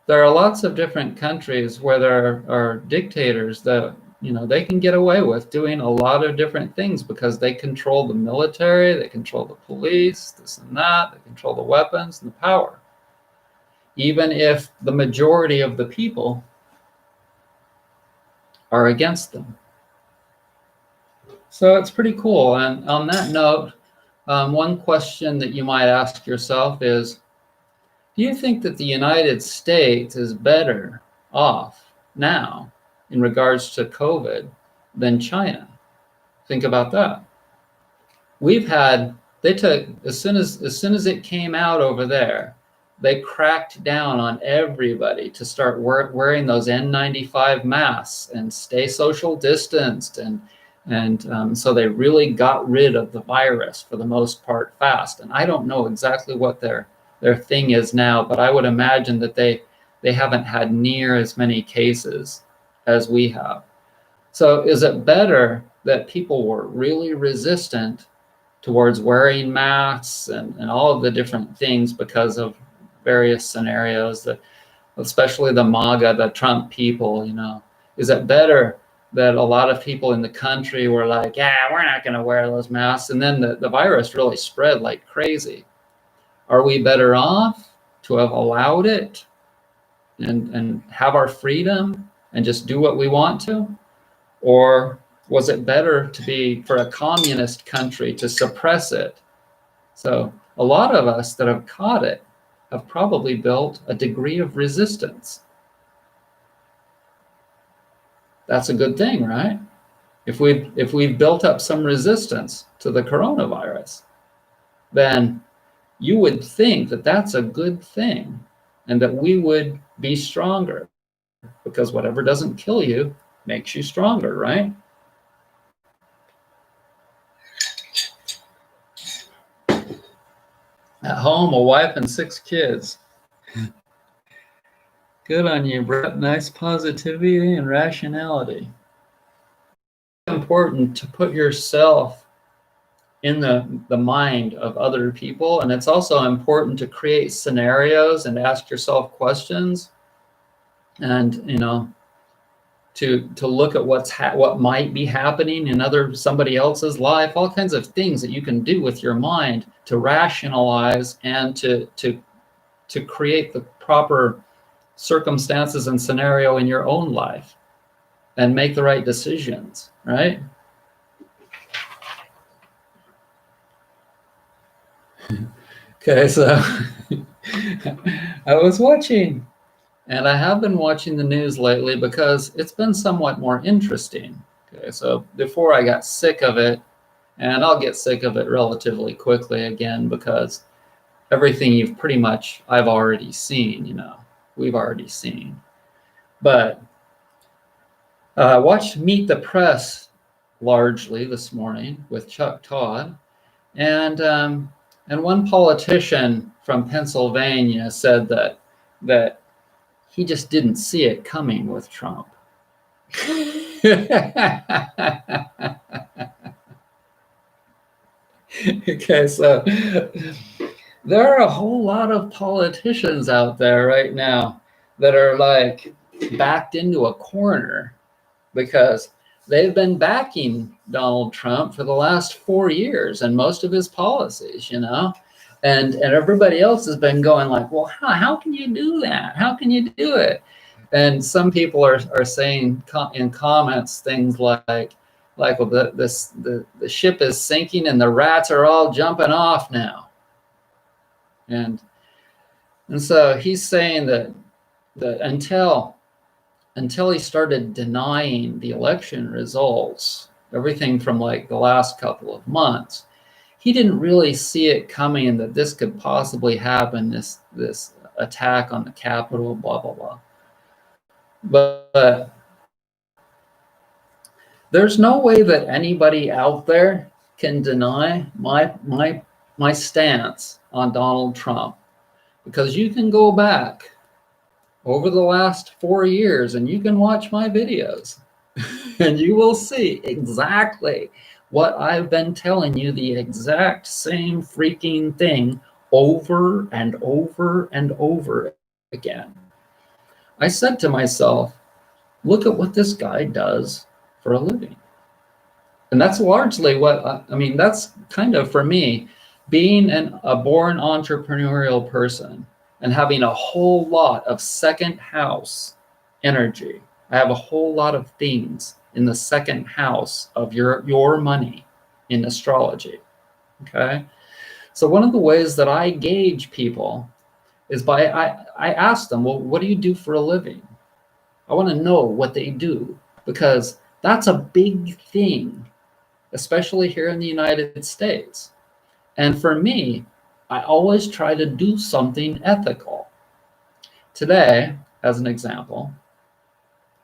There are lots of different countries where there are dictators that, they can get away with doing a lot of different things because they control the military, they control the police, this and that, they control the weapons and the power, even if the majority of the people are against them. So it's pretty cool. And on that note, one question that you might ask yourself is, do you think that the United States is better off now in regards to COVID than China? Think about that. They took, as soon as it came out over there, they cracked down on everybody to start wearing those N95 masks and stay social distanced, and so they really got rid of the virus for the most part fast. And I don't know exactly what their thing is now, but I would imagine that they haven't had near as many cases as we have. So is it better that people were really resistant towards wearing masks and all of the different things because of various scenarios, that especially the MAGA, the Trump people, is it better that a lot of people in the country were like, yeah, we're not going to wear those masks, and then the virus really spread like crazy? Are we better off to have allowed it and have our freedom and just do what we want to? Or was it better for a communist country to suppress it? So a lot of us that have caught it have probably built a degree of resistance. That's a good thing, right? If we've built up some resistance to the coronavirus, then you would think that that's a good thing and that we would be stronger, because whatever doesn't kill you makes you stronger, right? At home, a wife and 6 kids. Good on you, Brett. Nice positivity and rationality. It's important to put yourself in the mind of other people, and it's also important to create scenarios and ask yourself questions, and to look at what might be happening in somebody else's life, all kinds of things that you can do with your mind to rationalize and to create the proper circumstances and scenario in your own life and make the right decisions, right? Okay, so I was watching, and I have been watching the news lately because it's been somewhat more interesting. Okay, so before I got sick of it, and I'll get sick of it relatively quickly again, because everything I've already seen, we've already seen. But I watched Meet the Press largely this morning with Chuck Todd, and one politician from Pennsylvania said that he just didn't see it coming with Trump. Okay, so there are a whole lot of politicians out there right now that are like backed into a corner because they've been backing Donald Trump for the last 4 years and most of his policies, and everybody else has been going like, well, how can you do that? How can you do it? And some people are saying in comments things like, well, the ship is sinking and the rats are all jumping off now. And so he's saying that until he started denying the election results, everything from like the last couple of months, he didn't really see it coming that this could possibly happen, this attack on the Capitol, blah, blah, blah. But There's no way that anybody out there can deny my stance on Donald Trump, because you can go back over the last 4 years and you can watch my videos and you will see exactly what I've been telling you, the exact same freaking thing over and over and over again. I said to myself, look at what this guy does for a living. And that's largely what, I mean, that's kind of, for me, being a born entrepreneurial person and having a whole lot of second house energy. I have a whole lot of things in the second house of your money in astrology. Okay. So one of the ways that I gauge people is I ask them, well, what do you do for a living? I want to know what they do, because that's a big thing, especially here in the United States. And for me, I always try to do something ethical. Today, as an example,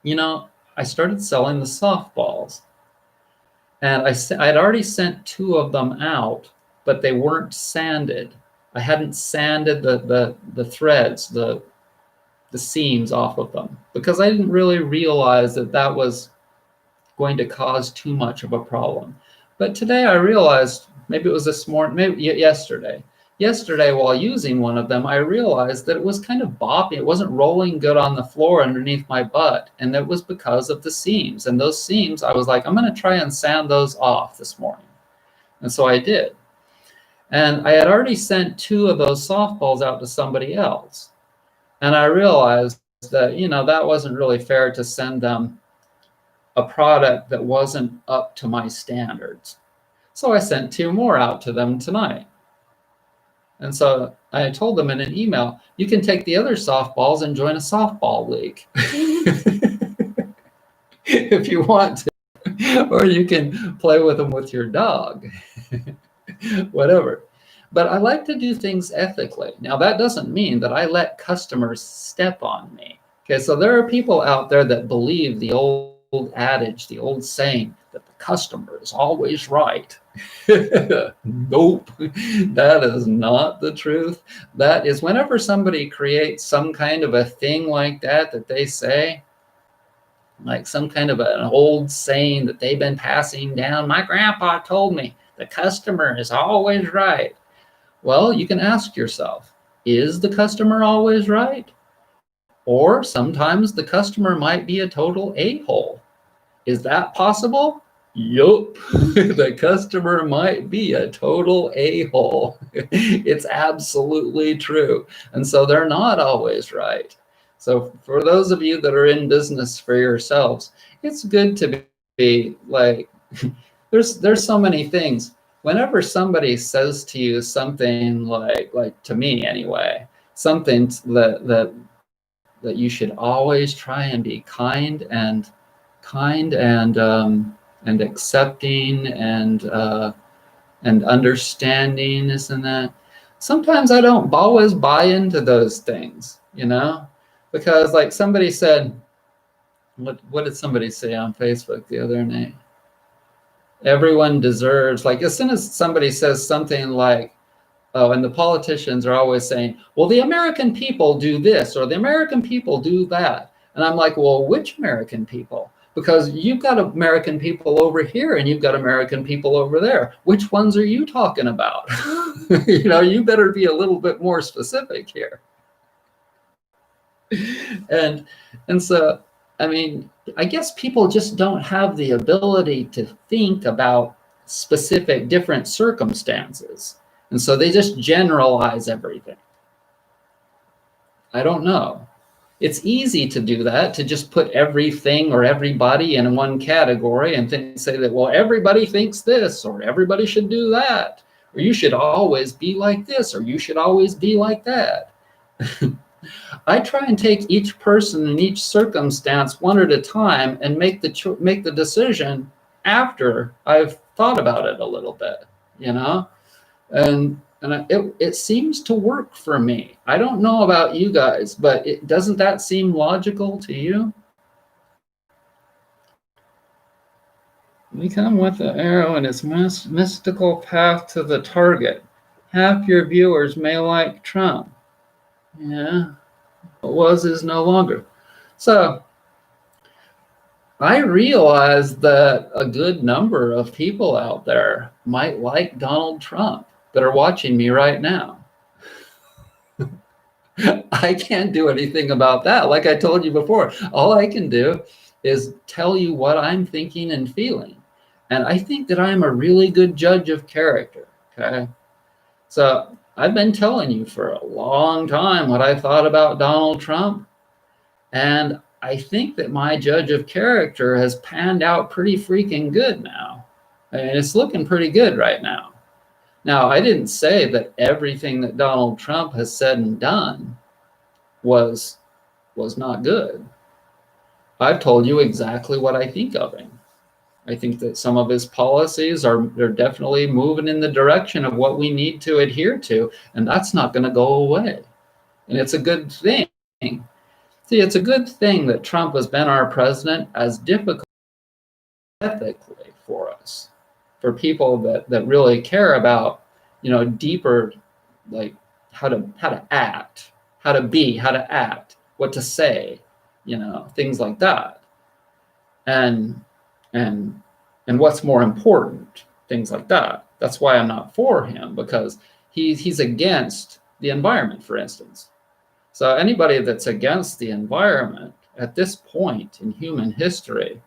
I started selling the softballs, and I had already sent 2 of them out, but they weren't sanded. I hadn't sanded the threads, the seams off of them, because I didn't really realize that was going to cause too much of a problem. But today I realized, maybe it was this morning, maybe yesterday. Yesterday, while using one of them, I realized that it was kind of bopping. It wasn't rolling good on the floor underneath my butt. And that was because of the seams. And those seams, I was like, I'm going to try and sand those off this morning. And so I did. And I had already sent 2 of those softballs out to somebody else. And I realized that, that wasn't really fair to send them a product that wasn't up to my standards. So I sent 2 more out to them tonight. And so I told them in an email, you can take the other softballs and join a softball league if you want to, or you can play with them with your dog, whatever. But I like to do things ethically. Now, that doesn't mean that I let customers step on me. Okay, so there are people out there that believe the old adage, the old saying that the customer is always right. Nope, that is not the truth. That is, whenever somebody creates some kind of a thing like that they say, like some kind of an old saying that they've been passing down. My grandpa told me the customer is always right. Well, you can ask yourself, is the customer always right? Or sometimes the customer might be a total a-hole. Is that possible? Yup, the customer might be a total a-hole. It's absolutely true. And so they're not always right. So for those of you that are in business for yourselves, it's good to be like, there's so many things. Whenever somebody says to you something like to me anyway, something that you should always try and be kind and accepting and understanding this and that. Sometimes I don't always buy into those things, because like somebody said, what did somebody say on Facebook the other night? Everyone deserves, like as soon as somebody says something like, oh, and the politicians are always saying, well, the American people do this or the American people do that. And I'm like, well, which American people? Because you've got American people over here and you've got American people over there. Which ones are you talking about? You better be a little bit more specific here. And so, I mean, I guess people just don't have the ability to think about specific different circumstances. And so they just generalize everything. I don't know. It's easy to do that, to just put everything or everybody in one category and say that, well, everybody thinks this, or everybody should do that, or you should always be like this, or you should always be like that. I try and take each person and each circumstance one at a time and make the decision after I've thought about it a little bit, and it seems to work for me. I don't know about you guys, but doesn't that seem logical to you? We come with the arrow in its mystical path to the target. Half your viewers may like Trump. Yeah, what was is no longer. So I realize that a good number of people out there might like Donald Trump that are watching me right now. I can't do anything about that. Like I told you before, all I can do is tell you what I'm thinking and feeling. And I think that I'm a really good judge of character. Okay. So I've been telling you for a long time what I thought about Donald Trump. And I think that my judge of character has panned out pretty freaking good now. I mean, it's looking pretty good right now. Now, I didn't say that everything that Donald Trump has said and done was not good. I've told you exactly what I think of him. I think that some of his policies they're definitely moving in the direction of what we need to adhere to, and that's not going to go away. And it's a good thing. See, it's a good thing that Trump has been our president, as difficult ethically for us, for people that really care about, deeper, like how to act, how to be, how to act, what to say, things like that. And and and what's more important, things like that. That's why I'm not for him, because he's against the environment, for instance. So anybody that's against the environment at this point in human history,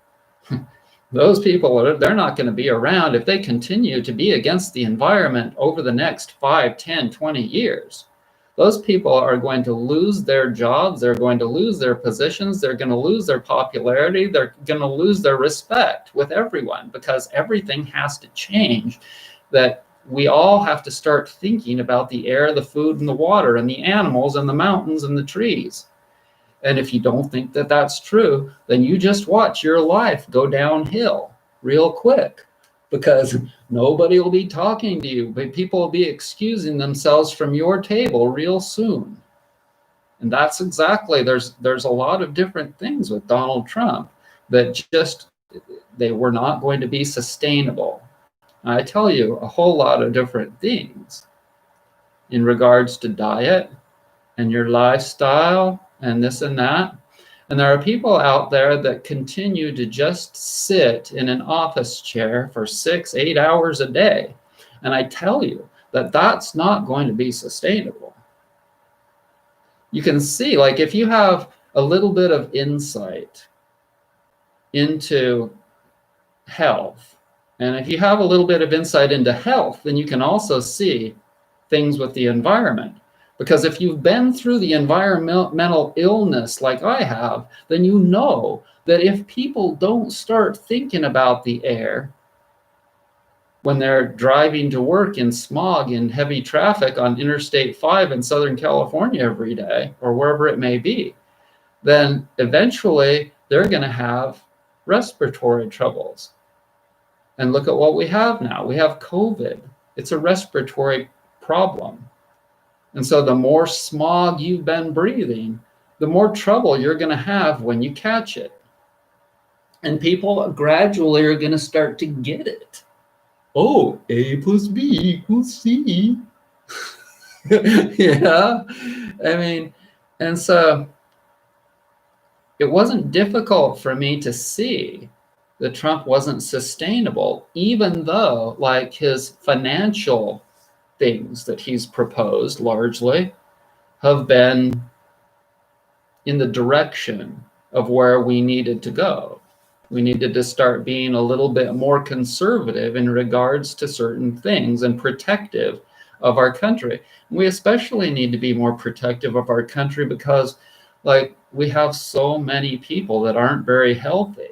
those people, they're not going to be around if they continue to be against the environment over the next 5, 10, 20 years. Those people are going to lose their jobs, they're going to lose their positions, they're going to lose their popularity, they're going to lose their respect with everyone, because everything has to change. That we all have to start thinking about the air, the food, and the water, and the animals, and the mountains, and the trees. And if you don't think that that's true, then you just watch your life go downhill real quick, because nobody will be talking to you, but people will be excusing themselves from your table real soon. And that's exactly, there's a lot of different things with Donald Trump that just, they were not going to be sustainable. I tell you a whole lot of different things in regards to diet and your lifestyle and this and that. And there are people out there that continue to just sit in an office chair for 6, 8 hours a day. And I tell you that that's not going to be sustainable. You can see, like, if you have a little bit of insight into health, and if you have a little bit of insight into health, then you can also see things with the environment. Because if you've been through the environmental illness like I have, then you know that if people don't start thinking about the air when they're driving to work in smog and heavy traffic on Interstate 5 in Southern California every day, or wherever it may be, then eventually they're going to have respiratory troubles. And look at what we have now. We have COVID. It's a respiratory problem. And so the more smog you've been breathing, the more trouble you're going to have when you catch it. And people gradually are going to start to get it. Oh, A plus B equals C. Yeah. I mean, and so it wasn't difficult for me to see that Trump wasn't sustainable, even though, like, his financial things that he's proposed largely have been in the direction of where we needed to go. We needed to start being a little bit more conservative in regards to certain things and protective of our country. We especially need to be more protective of our country because, like, we have so many people that aren't very healthy.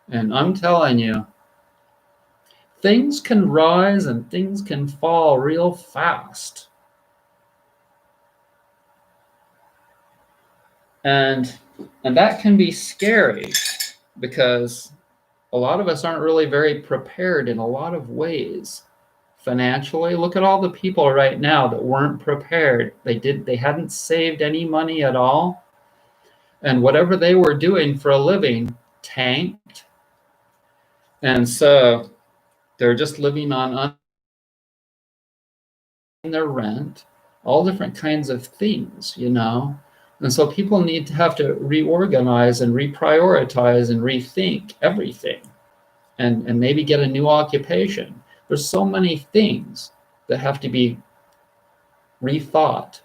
And I'm telling you, things can rise and things can fall real fast. And that can be scary because a lot of us aren't really very prepared in a lot of ways. Financially, look at all the people right now that weren't prepared. They hadn't saved any money at all. And whatever they were doing for a living tanked. And so they're just living on their rent, all different kinds of things, you know. And so people need to have to reorganize and reprioritize and rethink everything, and maybe get a new occupation. There's so many things that have to be rethought.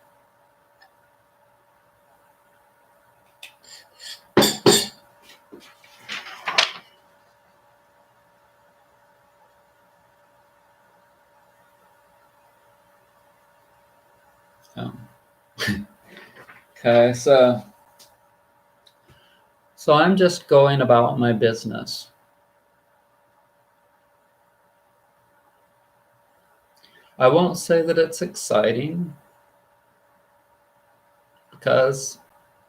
Okay, so I'm just going about my business. I won't say that it's exciting, because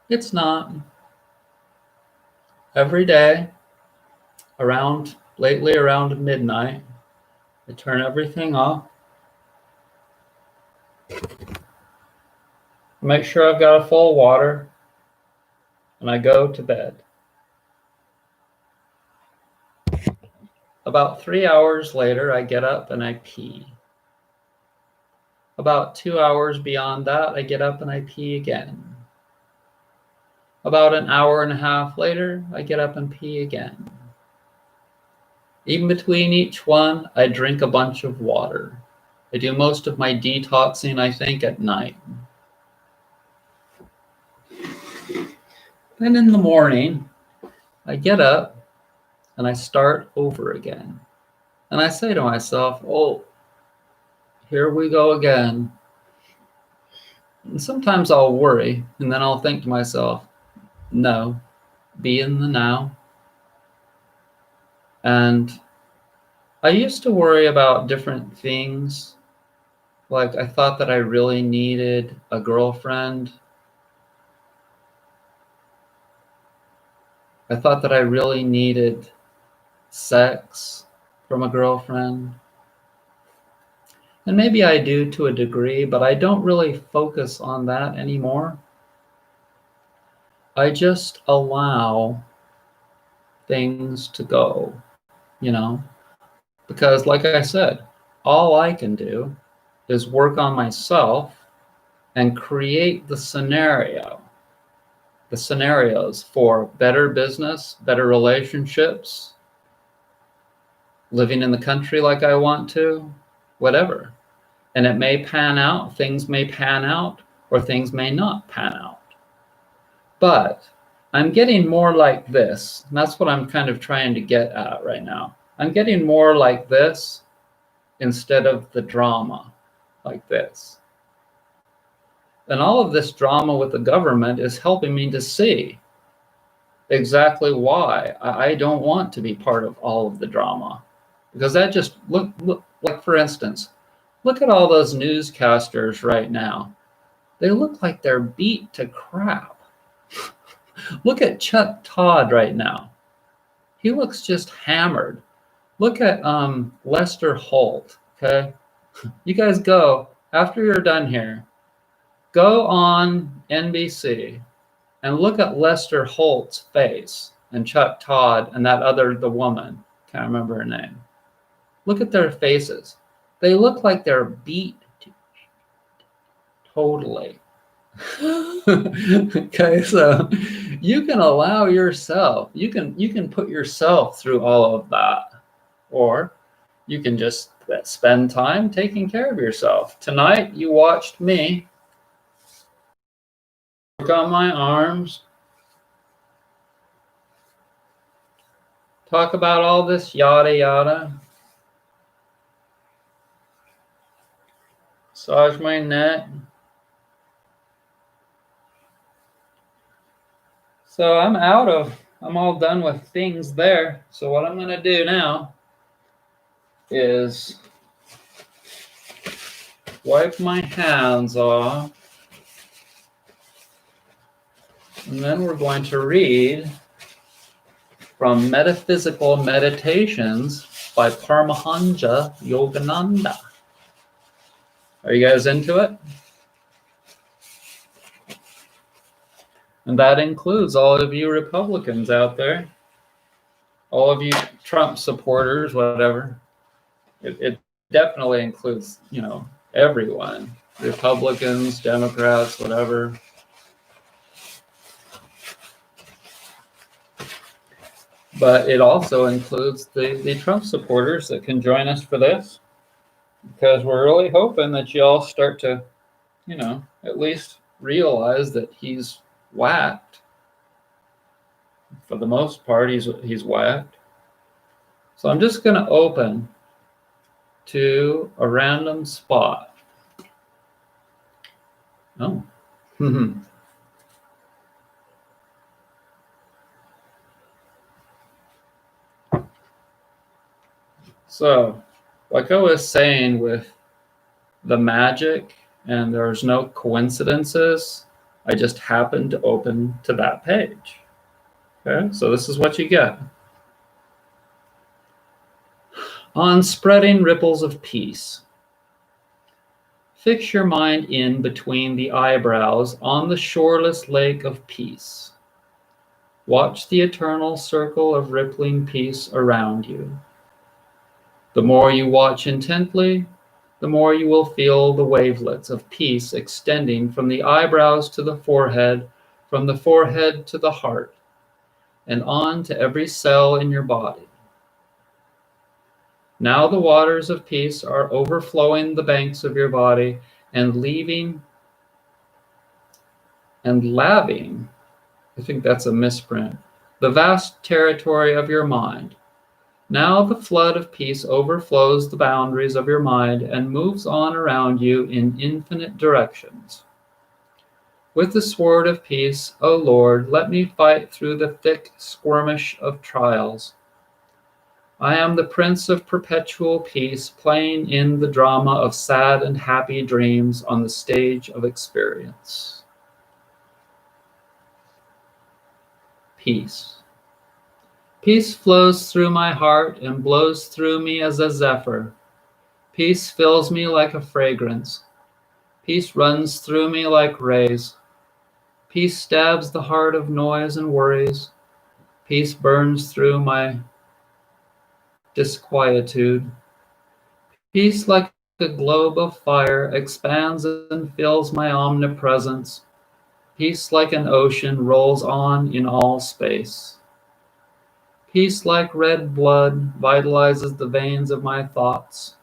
it's not. Every day, lately around midnight, I turn everything off. Make sure I've got a full of water, and I go to bed. About 3 hours later, I get up and I pee. About 2 hours beyond that, I get up and I pee again. About an hour and a half later, I get up and pee again. In between each one, I drink a bunch of water. I do most of my detoxing, I think, at night. Then in the morning, I get up and I start over again. And I say to myself, oh, here we go again. And sometimes I'll worry, and then I'll think to myself, no, be in the now. And I used to worry about different things. Like, I thought that I really needed a girlfriend. I thought that I really needed sex from a girlfriend. And maybe I do to a degree, but I don't really focus on that anymore. I just allow things to go, you know, because like I said, all I can do is work on myself and create the scenarios for better business, better relationships, living in the country like I want to, whatever. And it may pan out, things may pan out, or things may not pan out. But I'm getting more like this. And that's what I'm kind of trying to get at right now. I'm getting more like this instead of the drama like this. And all of this drama with the government is helping me to see exactly why I don't want to be part of all of the drama. Because that just, look, like for instance, look at all those newscasters right now. They look like they're beat to crap. Look at Chuck Todd right now. He looks just hammered. Look at Lester Holt, okay? You guys go, after you're done here, go on NBC and look at Lester Holt's face and Chuck Todd and the woman, can't remember her name. Look at their faces. They look like they're beat totally. Okay, so you can allow yourself, you can put yourself through all of that, or you can just spend time taking care of yourself. Tonight you watched me work on my arms, talk about all this yada yada, massage my neck. So I'm all done with things there. So what I'm gonna do now is wipe my hands off, and then we're going to read from Metaphysical Meditations by Paramahansa Yogananda. Are you guys into it? And that includes all of you Republicans out there. All of you Trump supporters, whatever. It definitely includes, everyone, Republicans, Democrats, whatever. But it also includes the Trump supporters that can join us for this, because we're really hoping that you all start to, at least realize that he's whacked. For the most part, he's whacked. So I'm just going to open to a random spot. Oh. So, like I was saying with the magic, and there's no coincidences, I just happened to open to that page. Okay, so this is what you get. On spreading ripples of peace. Fix your mind in between the eyebrows on the shoreless lake of peace. Watch the eternal circle of rippling peace around you. The more you watch intently, the more you will feel the wavelets of peace extending from the eyebrows to the forehead, from the forehead to the heart, and on to every cell in your body. Now the waters of peace are overflowing the banks of your body and laving, I think that's a misprint, the vast territory of your mind. Now the flood of peace overflows the boundaries of your mind and moves on around you in infinite directions. With the sword of peace, O Lord, let me fight through the thick skirmish of trials. I am the Prince of perpetual peace, playing in the drama of sad and happy dreams on the stage of experience. Peace. Peace flows through my heart and blows through me as a zephyr. Peace fills me like a fragrance. Peace runs through me like rays. Peace stabs the heart of noise and worries. Peace burns through my disquietude. Peace, like a globe of fire, expands and fills my omnipresence. Peace, like an ocean, rolls on in all space. Peace, like red blood, vitalizes the veins of my thoughts.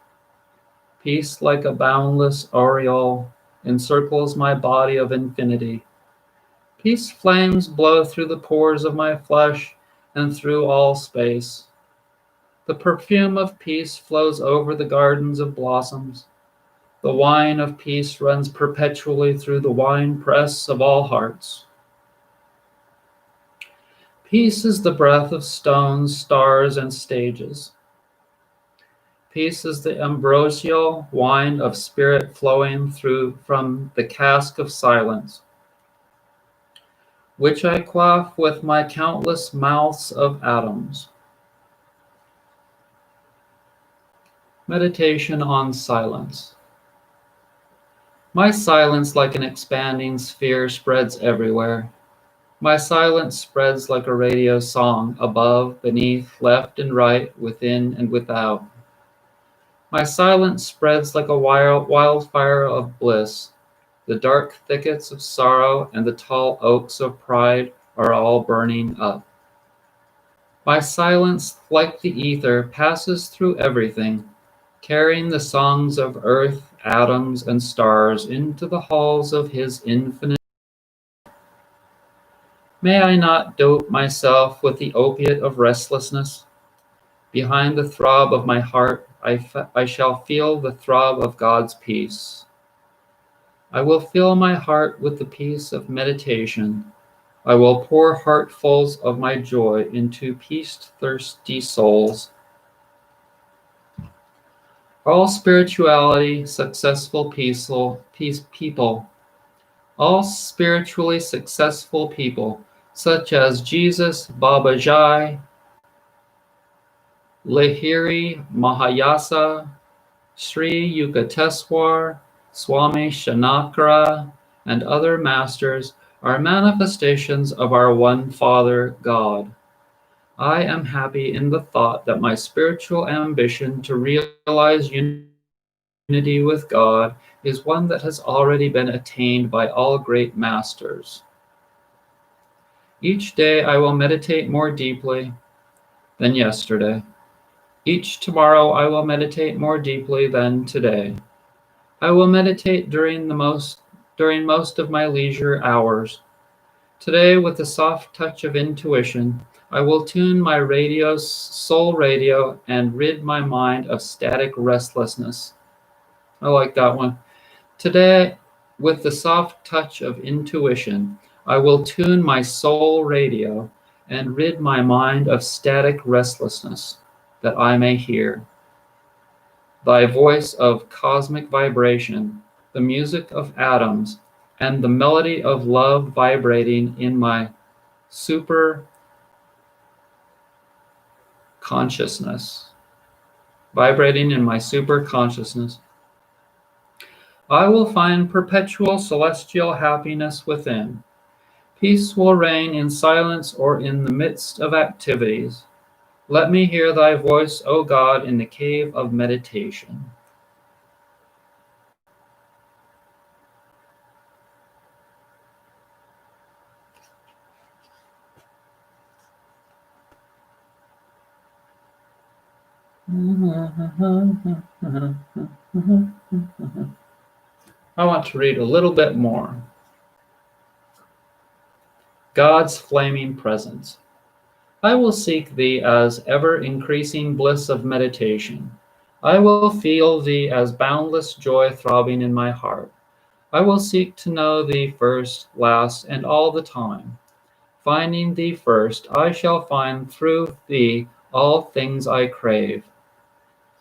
Peace, like a boundless aureole, encircles my body of infinity. Peace flames blow through the pores of my flesh and through all space. The perfume of peace flows over the gardens of blossoms. The wine of peace runs perpetually through the winepress of all hearts. Peace is the breath of stones, stars, and stages. Peace is the ambrosial wine of spirit flowing through from the cask of silence, which I quaff with my countless mouths of atoms. Meditation on silence. My silence, like an expanding sphere, spreads everywhere. My silence spreads like a radio song, above, beneath, left and right, within and without. My silence spreads like a wildfire of bliss. The dark thickets of sorrow and the tall oaks of pride are all burning up. My silence, like the ether, passes through everything, carrying the songs of earth, atoms, and stars into the halls of his infinite. May I not dope myself with the opiate of restlessness? Behind the throb of my heart, I shall feel the throb of God's peace. I will fill my heart with the peace of meditation. I will pour heartfuls of my joy into peace-thirsty souls. All spirituality, successful people, all spiritually successful people, such as Jesus, Babaji, Lahiri Mahayasa, Sri Yukteswar, Swami Shanakara, and other masters, are manifestations of our one Father, God. I am happy in the thought that my spiritual ambition to realize unity with God is one that has already been attained by all great masters. Each day I will meditate more deeply than yesterday. Each tomorrow I will meditate more deeply than today. I will meditate during most of my leisure hours. Today, with the soft touch of intuition, I will tune my soul radio, and rid my mind of static restlessness. I like that one. Today, with the soft touch of intuition, I will tune my soul radio and rid my mind of static restlessness, that I may hear thy voice of cosmic vibration, the music of atoms, and the melody of love super consciousness, vibrating in my super consciousness. I will find perpetual celestial happiness within. Peace will reign in silence or in the midst of activities. Let me hear thy voice, O God, in the cave of meditation. I want to read a little bit more. God's flaming presence. I will seek thee as ever-increasing bliss of meditation. I will feel thee as boundless joy throbbing in my heart. I will seek to know thee first, last, and all the time. Finding thee first, I shall find through thee all things I crave.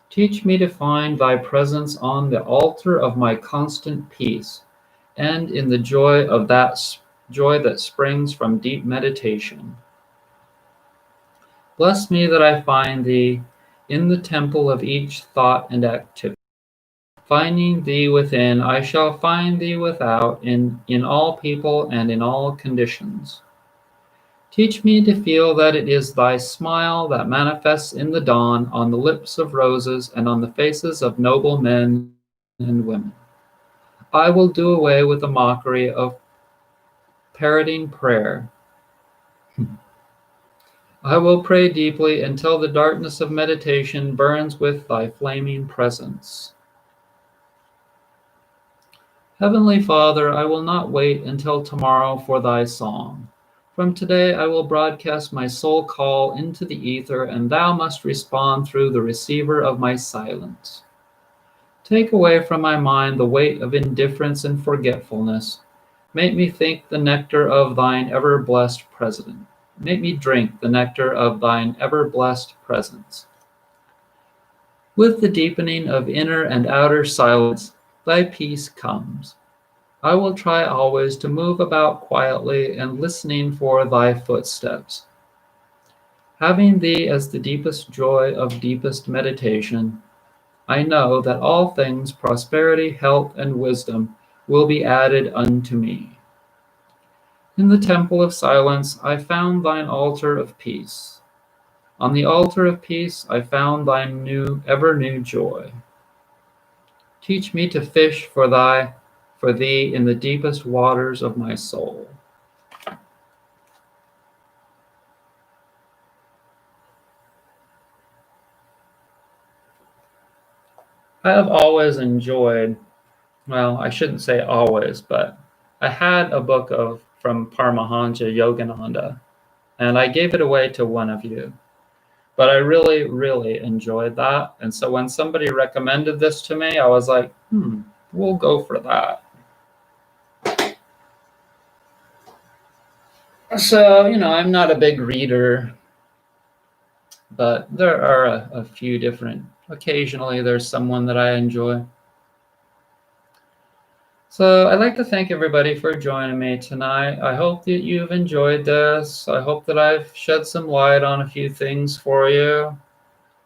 Teach me to find thy presence on the altar of my constant peace, and in the joy that springs from deep meditation. Bless me that I find thee in the temple of each thought and activity. Finding thee within, I shall find thee without, in all people and in all conditions. Teach me to feel that it is thy smile that manifests in the dawn on the lips of roses and on the faces of noble men and women. I will do away with the mockery of parroting prayer. I will pray deeply until the darkness of meditation burns with thy flaming presence. Heavenly Father, I will not wait until tomorrow for thy song. From today I will broadcast my soul call into the ether, and thou must respond through the receiver of my silence. Take away from my mind the weight of indifference and forgetfulness. Make me think the nectar of thine ever-blessed presence. Make me drink the nectar of thine ever-blessed presence. With the deepening of inner and outer silence, thy peace comes. I will try always to move about quietly and listening for thy footsteps. Having thee as the deepest joy of deepest meditation, I know that all things, prosperity, health, and wisdom, will be added unto me. In the temple of silence, I found thine altar of peace. On the altar of peace, I found thine ever new joy. Teach me to fish for thee in the deepest waters of my soul. I have always enjoyed, well, I shouldn't say always, but I had a book from Paramahansa Yogananda, and I gave it away to one of you. But I really, really enjoyed that. And so when somebody recommended this to me, I was like, we'll go for that. So, I'm not a big reader, but there are a few different, occasionally there's someone that I enjoy. So I'd like to thank everybody for joining me tonight. I hope that you've enjoyed this. I hope that I've shed some light on a few things for you.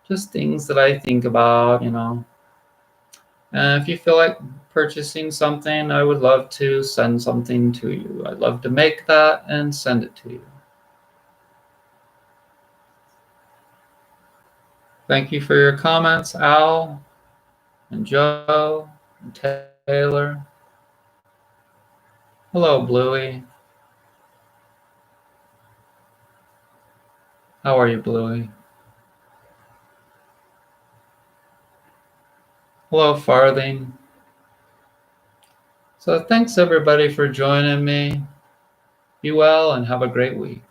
Just things that I think about, And if you feel like purchasing something, I would love to send something to you. I'd love to make that and send it to you. Thank you for your comments, Al and Joe and Taylor. Hello, Bluey. How are you, Bluey? Hello, Farthing. So thanks everybody for joining me. Be well and have a great week.